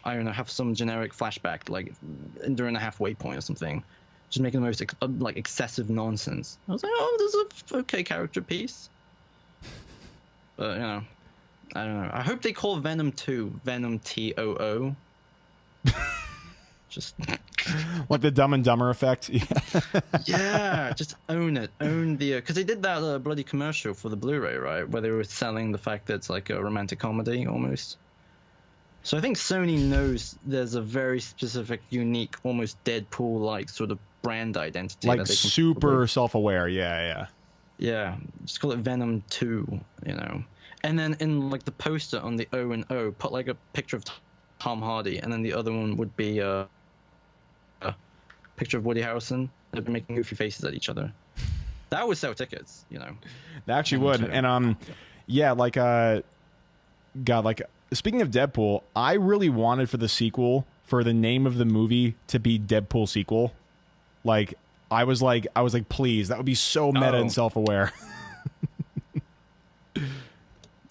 I don't know, have some generic flashback, like during a halfway point or something, just making the most like excessive nonsense. I was like, oh, there's a okay character piece, but you know, I don't know. I hope they call Venom 2 Venom TOO. Just like the Dumb and Dumber effect. Yeah, just own it, own the because they did that bloody commercial for the Blu-ray, right, where they were selling the fact that it's like a romantic comedy almost. So I think Sony knows there's a very specific, unique, almost Deadpool-like sort of brand identity. Like that they can super self-aware, yeah. Yeah, just call it Venom 2, you know. And then in like the poster on the O and O, put like a picture of Tom Hardy, and then the other one would be a picture of Woody Harrelson. They've been making goofy faces at each other. That would sell tickets, you know. That actually would. And yeah, like God, like speaking of Deadpool, I really wanted for the sequel for the name of the movie to be Deadpool sequel. Like I was like, please, that would be so meta and self-aware.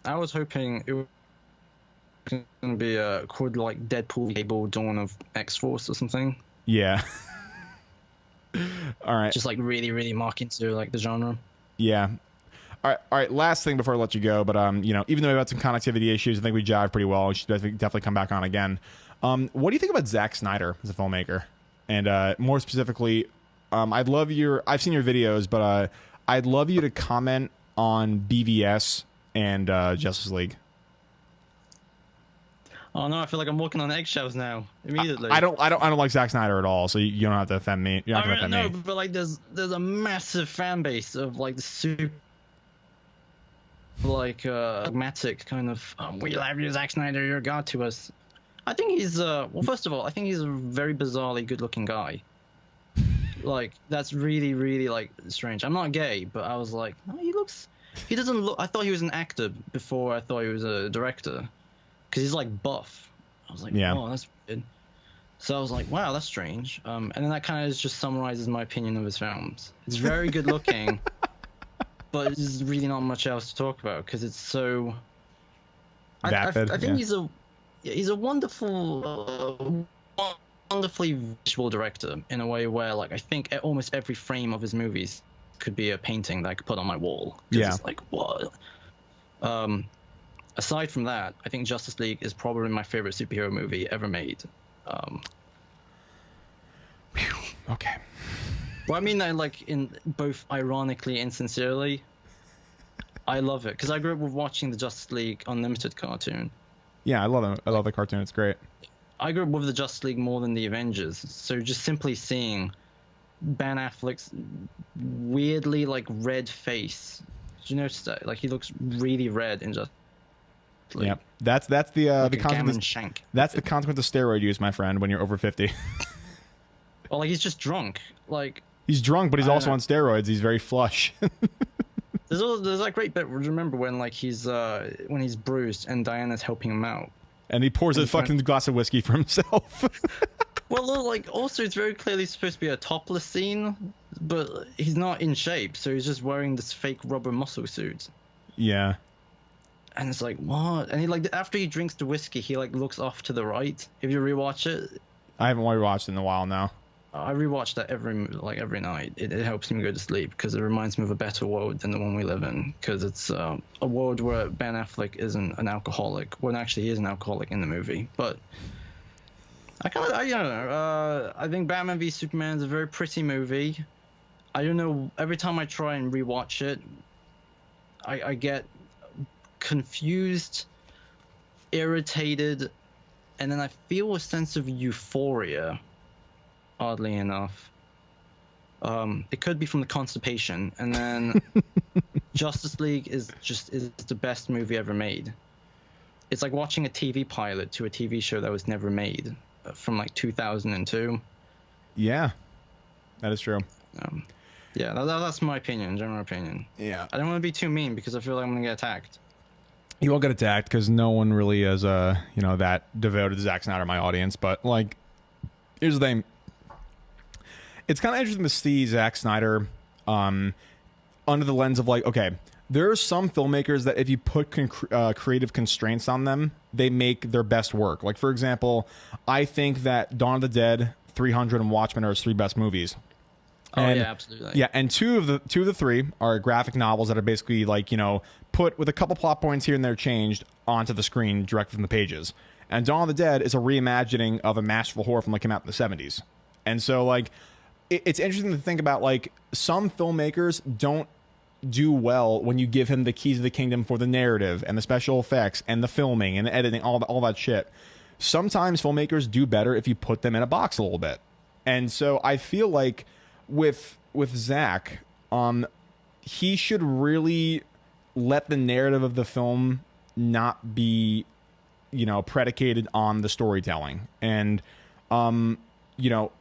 I was hoping it was going to be called like Deadpool Cable Dawn of X-Force or something. Yeah. All right. Just like really, really mark into like the genre. Yeah. All right. Last thing before I let you go, but you know, even though we've had some connectivity issues, I think we jive pretty well. We should definitely come back on again. What do you think about Zack Snyder as a filmmaker? And more specifically, I've seen your videos, but I'd love you to comment on BVS and Justice League. Oh no, I feel like I'm walking on eggshells now. Immediately. I don't like Zack Snyder at all, so you don't have to offend me. You're not gonna offend me. But like there's a massive fan base of like the super like dogmatic kind of we love you, Zack Snyder, you're God to us. I think he's well, first of all, I think he's a very bizarrely good looking guy. Like that's really, really like strange. I'm not gay, but I was like, oh, he doesn't look. I thought he was an actor before I thought he was a director, because he's like buff. I was like, yeah. Oh, that's weird. So I was like, wow, that's strange. And then that kind of just summarizes my opinion of his films. It's very good looking, but there's really not much else to talk about because it's so. I think he's a wonderful, wonderfully visual director in a way where like I think almost every frame of his movies could be a painting that I could put on my wall. Yeah. It's like what. Aside from that, I think Justice League is probably my favorite superhero movie ever made. Okay. Well, I mean that like in both ironically and sincerely. I love it because I grew up with watching the Justice League Unlimited cartoon. Yeah, I love it. I love the cartoon. It's great. I grew up with the Justice League more than the Avengers, so just simply seeing Ben Affleck's weirdly like red face. Did you notice that? Like he looks really red in Justice League. Yeah, that's the like the a gammon consequence. shank. That's the consequence of steroid use, my friend. When you're over 50, Well, like he's just drunk. Like he's drunk, but he's I don't also know. on steroids. He's very flush. there's that great bit. Remember when like he's bruised and Diana's helping him out. And he pours a fucking glass of whiskey for himself. Well, like, also, it's very clearly supposed to be a topless scene, but he's not in shape, so he's just wearing this fake rubber muscle suit. Yeah. And it's like, what? And he, like, after he drinks the whiskey, he, like, looks off to the right. If you rewatch it, I haven't rewatched it in a while now. I rewatch that every night. It helps me go to sleep, because it reminds me of a better world than the one we live in, because it's a world where Ben Affleck isn't an alcoholic. Well, actually, he is an alcoholic in the movie, but... I don't know. I think Batman v Superman is a very pretty movie. I don't know. Every time I try and rewatch it, I get confused, irritated, and then I feel a sense of euphoria. Oddly enough, it could be from the constipation, and then Justice League is the best movie ever made. It's like watching a TV pilot to a TV show that was never made. From like 2002. Yeah, that is true. Yeah, that's my opinion, general opinion. Yeah, I don't want to be too mean because I feel like I'm gonna get attacked. You won't get attacked because no one really is that devoted to Zack Snyder, my audience. But like, here's the thing. It's kind of interesting to see Zack Snyder under the lens of like, okay, there are some filmmakers that if you put creative constraints on them, they make their best work. Like, for example, I think that Dawn of the Dead, 300, and Watchmen are his three best movies. Oh, And, yeah, absolutely. Yeah, and two of the three are graphic novels that are basically like, put with a couple plot points here and there changed onto the screen direct from the pages. And Dawn of the Dead is a reimagining of a masterful horror film that came out in the 70s. And so, like, it's interesting to think about, like, some filmmakers don't do well when you give him the keys of the kingdom for the narrative and the special effects and the filming and the editing, all that shit. Sometimes filmmakers do better if you put them in a box a little bit. And so I feel like with Zack, he should really let the narrative of the film not be, predicated on the storytelling. And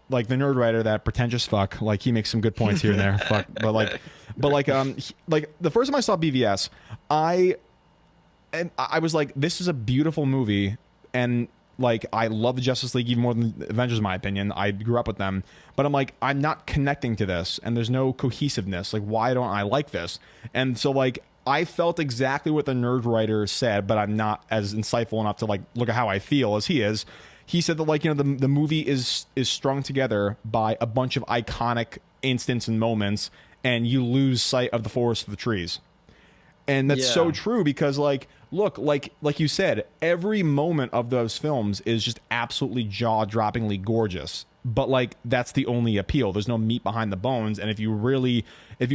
like the nerd writer, that pretentious fuck, like he makes some good points here and there. Fuck, but like the first time I saw BVS, I was like, this is a beautiful movie, and like I love the Justice League even more than Avengers, in my opinion. I grew up with them, but I'm like, I'm not connecting to this, and there's no cohesiveness. Like, why don't I like this? And so like, I felt exactly what the nerd writer said, but I'm not as insightful enough to like look at how I feel as he is. He said that, like, the movie is strung together by a bunch of iconic instants and moments, and you lose sight of the forest for the trees. And that's so true because, like, look, like you said, every moment of those films is just absolutely jaw-droppingly gorgeous. But, like, that's the only appeal. There's no meat behind the bones. And if you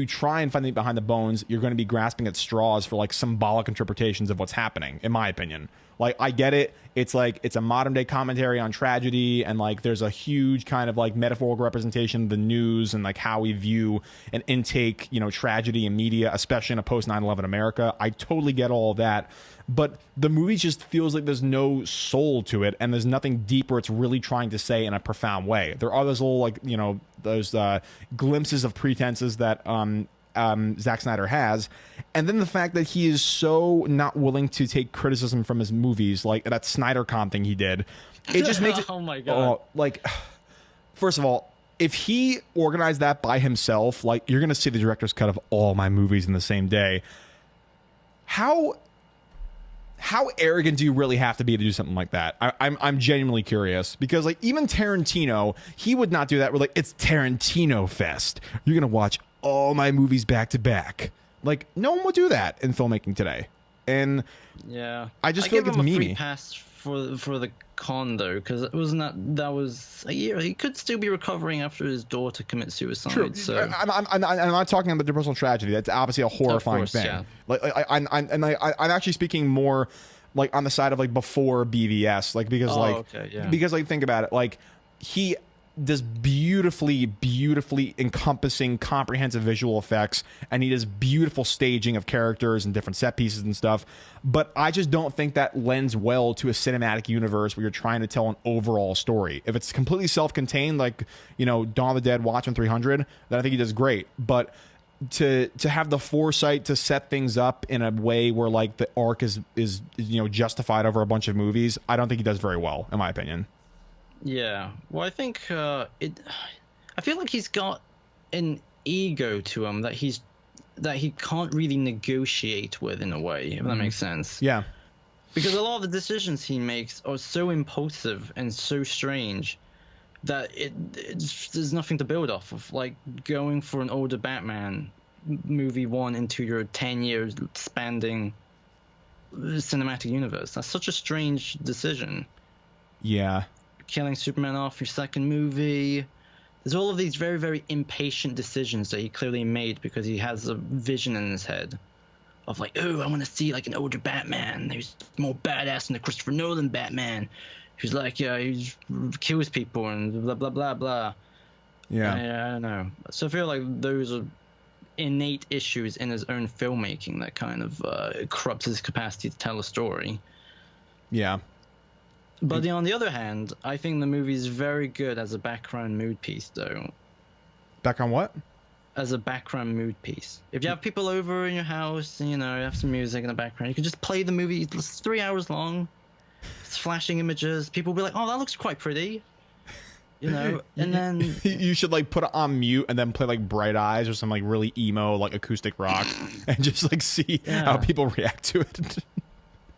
try and find the meat behind the bones, you're going to be grasping at straws for, like, symbolic interpretations of what's happening, in my opinion. Like, I get it. It's like, it's a modern day commentary on tragedy, and like there's a huge kind of like metaphorical representation of the news and like how we view and intake, tragedy in media, especially in a post 9/11 America. I totally get all of that. But the movie just feels like there's no soul to it, and there's nothing deeper it's really trying to say in a profound way. There are those little, like, those glimpses of pretenses that Zack Snyder has, and then the fact that he is so not willing to take criticism from his movies, like that SnyderCon thing he did. It just makes it. Oh my god! Like, first of all, if he organized that by himself, like, you're gonna see the director's cut of all my movies in the same day. How arrogant do you really have to be to do something like that? I'm genuinely curious, because like even Tarantino, he would not do that. We're like, it's Tarantino Fest. You're gonna watch all my movies back to back. Like, no one would do that in filmmaking today. And yeah, I just feel like it's memey. Free pass for the con though, because it wasn't that was a year. He could still be recovering after his daughter commits suicide. True. So I'm not talking about the personal tragedy. That's obviously a horrifying thing. Yeah. Like I'm actually speaking more like on the side of like before BVS, like because okay, yeah. because like think about it, like he does beautifully encompassing, comprehensive visual effects, and he does beautiful staging of characters and different set pieces and stuff. But I just don't think that lends well to a cinematic universe where you're trying to tell an overall story. If it's completely self-contained, like, you know, Dawn of the Dead, Watchmen 300, then I think he does great. But to have the foresight to set things up in a way where like the arc is you know, justified over a bunch of movies, I don't think he does very well, in my opinion. Yeah, well, I think I feel like he's got an ego to him that he can't really negotiate with, in a way, if that makes sense. Yeah, because a lot of the decisions he makes are so impulsive and so strange that there's nothing to build off of. Like going for an older Batman movie 1 into your 10 years spanning cinematic universe. That's such a strange decision. yeah. Killing Superman off your second movie. There's all of these very, very impatient decisions that he clearly made because he has a vision in his head of like, oh, I want to see like an older Batman who's more badass than the Christopher Nolan Batman, who's like, yeah, he kills people and blah blah blah blah. Yeah, I don't know. So I feel like those are innate issues in his own filmmaking that kind of corrupts his capacity to tell a story. yeah. But on the other hand, I think the movie is very good as a background mood piece, though. Back on what? As a background mood piece. If you have people over in your house and, you know, you have some music in the background, you can just play the movie. It's 3 hours long. It's flashing images. People will be like, oh, that looks quite pretty. You know, and then... You should, like, put it on mute and then play, like, Bright Eyes or some, like, really emo, like, acoustic rock and just, like, see how people react to it.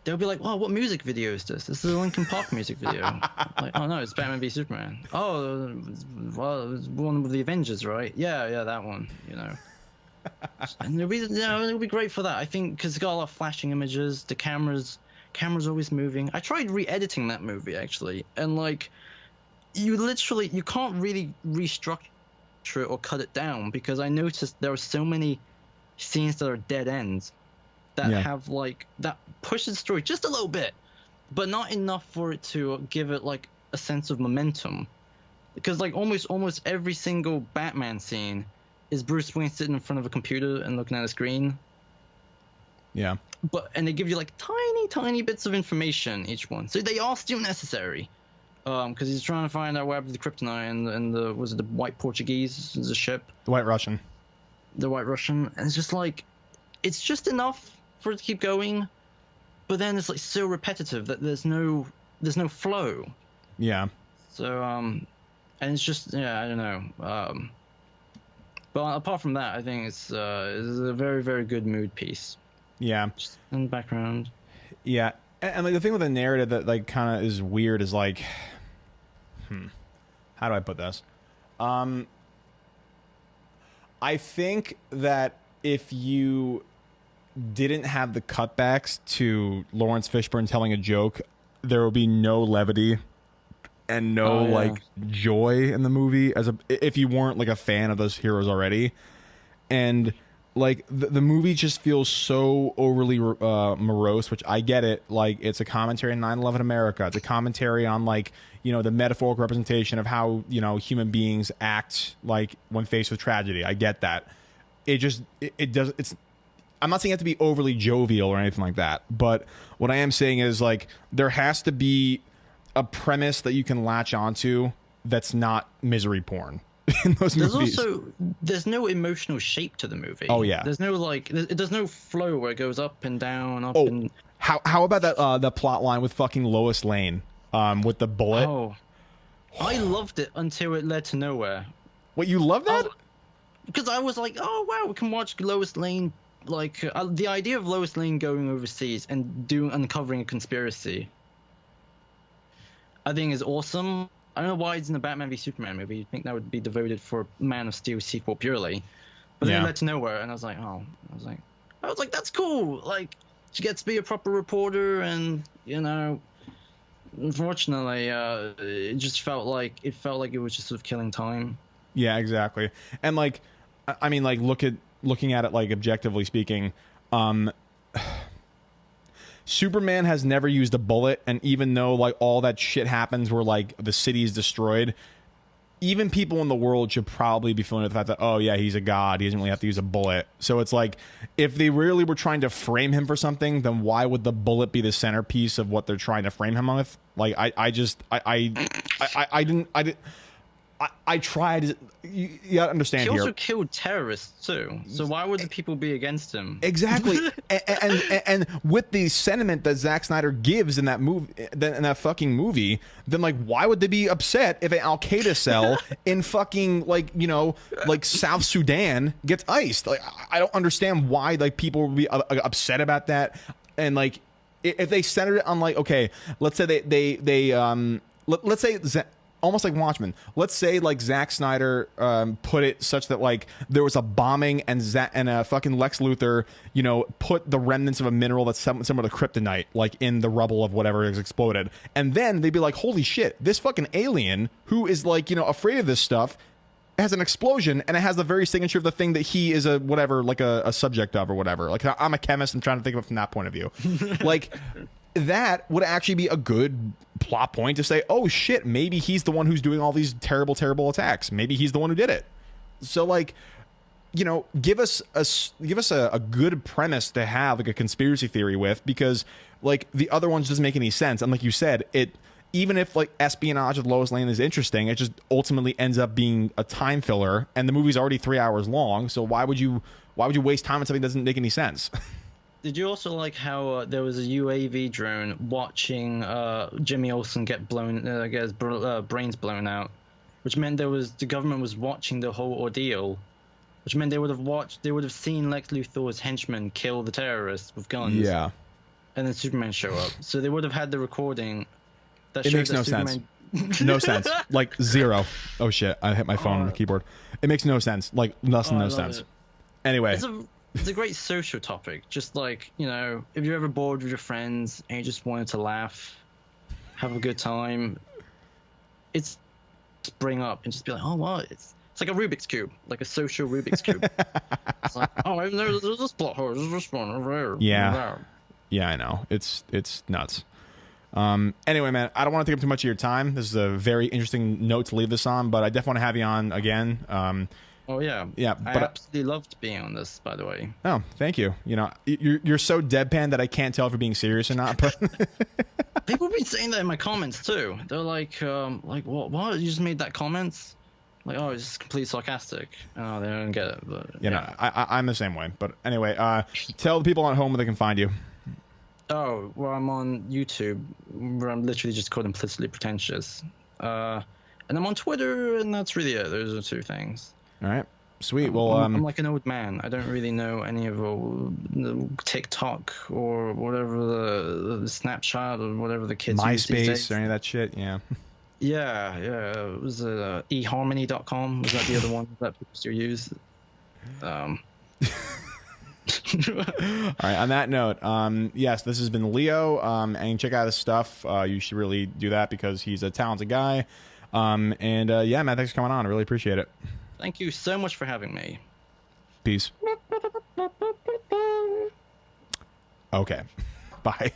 They'll be like, "Oh, what music video is this? This is a Linkin Park music video." Like, "Oh no, it's Batman v Superman." "Oh, well, it's one with the Avengers, right?" Yeah, that one. You know, and it'll be great for that. I think because it's got a lot of flashing images. The camera's always moving. I tried re-editing that movie actually, and like, you can't really restructure it or cut it down because I noticed there are so many scenes that are dead ends. That have like that pushes the story just a little bit, but not enough for it to give it like a sense of momentum. Because like almost every single Batman scene is Bruce Wayne sitting in front of a computer and looking at a screen. Yeah. And they give you like tiny bits of information each one, so they are still necessary. Because he's trying to find out where the kryptonite and the was it the White Portuguese, the ship, The White Russian, and it's just like it's just enough for it to keep going, but then it's like so repetitive that there's no flow. Yeah. So and it's just I don't know. But apart from that, I think it's a very, very good mood piece. Yeah. Just in the background. Yeah, and like the thing with the narrative that like kind of is weird is like, how do I put this? I think that if you didn't have the cutbacks to Lawrence Fishburne telling a joke, there would be no levity and no like joy in the movie if you weren't like a fan of those heroes already. And like the movie just feels so overly morose, which I get it. Like it's a commentary on 9/11 America. It's a commentary on like, you know, the metaphorical representation of how, you know, human beings act like when faced with tragedy. I get that. I'm not saying you have to be overly jovial or anything like that, but what I am saying is like there has to be a premise that you can latch onto that's not misery porn in those movies. There's no emotional shape to the movie. Oh yeah. There's no flow where it goes up and down, and how about that the plot line with fucking Lois Lane with the bullet? Oh, I loved it until it led to nowhere. What, you love that? Because I was like, oh wow, we can watch Lois Lane. Like the idea of Lois Lane going overseas and uncovering a conspiracy, I think is awesome. I don't know why it's in the Batman v Superman movie. You'd think that would be devoted for Man of Steel sequel purely, but then it led to nowhere, and I was like, that's cool. Like she gets to be a proper reporter, and you know, unfortunately, it just felt like it was just sort of killing time. Yeah, exactly. And like, I mean, like looking at it like objectively speaking, Superman has never used a bullet, and even though like all that shit happens where like the city is destroyed, even people in the world should probably be feeling the fact that, oh yeah, he's a god, he doesn't really have to use a bullet. So it's like, if they really were trying to frame him for something, then why would the bullet be the centerpiece of what they're trying to frame him with? Like I tried. You gotta understand He here. also killed terrorists too. So why would the people be against him? Exactly. and with the sentiment that Zack Snyder gives in that movie, in that fucking movie, then like, why would they be upset if an Al Qaeda cell in fucking like, you know, like South Sudan gets iced? Like, I don't understand why like people would be upset about that. And like, if they centered it on like, okay, let's say let's say almost like Watchmen. Let's say like Zack Snyder put it such that like there was a bombing and fucking Lex Luthor, you know, put the remnants of a mineral that's similar to kryptonite like in the rubble of whatever has exploded, and then they'd be like, holy shit, this fucking alien who is like, you know, afraid of this stuff has an explosion, and it has the very signature of the thing that he is a whatever, like a subject of or whatever. Like, I'm a chemist and trying to think of it from that point of view. Like, that would actually be a good plot point to say, oh shit, maybe he's the one who's doing all these terrible, terrible attacks. Maybe he's the one who did it. So like, you know, give us a good premise to have like a conspiracy theory with, because like the other ones doesn't make any sense. And like you said, even if like espionage with Lois Lane is interesting, it just ultimately ends up being a time filler, and the movie's already 3 hours long. So why would you waste time on something that doesn't make any sense? Did you also like how there was a UAV drone watching Jimmy Olsen get his brains blown out, which meant the government was watching the whole ordeal, which meant they would have seen Lex Luthor's henchmen kill the terrorists with guns. Yeah. And then Superman show up, so they would have had the recording. It makes no sense. No sense. Like zero. Oh shit! I hit my phone on the keyboard. It makes no sense. Like no sense. Anyway, it's a great social topic. Just like, you know, if you're ever bored with your friends and you just wanted to laugh, have a good time, just bring up and just be like, oh well, it's like a Rubik's cube, like a social Rubik's cube. It's like, oh, there's this plot hole, there's this one over there. Yeah. Yeah, I know. It's nuts. Anyway, man, I don't want to take up too much of your time. This is a very interesting note to leave this on, but I definitely want to have you on again. Oh yeah, yeah. But I absolutely loved being on this, by the way. Oh, thank you. You know, you're so deadpan that I can't tell if you're being serious or not. But people have been saying that in my comments too. They're like what? You just made that comment? Like, oh, it's just completely sarcastic. Oh, they don't get it. But you know, I'm the same way. But anyway, tell the people at home where they can find you. Oh, well, I'm on YouTube, where I'm literally just called Implicitly Pretentious. And I'm on Twitter, and that's really it. Those are two things. All right. Sweet. Well, I'm like an old man. I don't really know any of the TikTok or whatever the Snapchat or whatever the kids use these days. MySpace or any of that shit. Yeah. Yeah. It was eharmony.com. Was that the other one that people still use? All right. On that note, yes, this has been Leo. And check out his stuff. You should really do that because he's a talented guy. Yeah, man, thanks for coming on. I really appreciate it. Thank you so much for having me. Peace. Okay. Bye.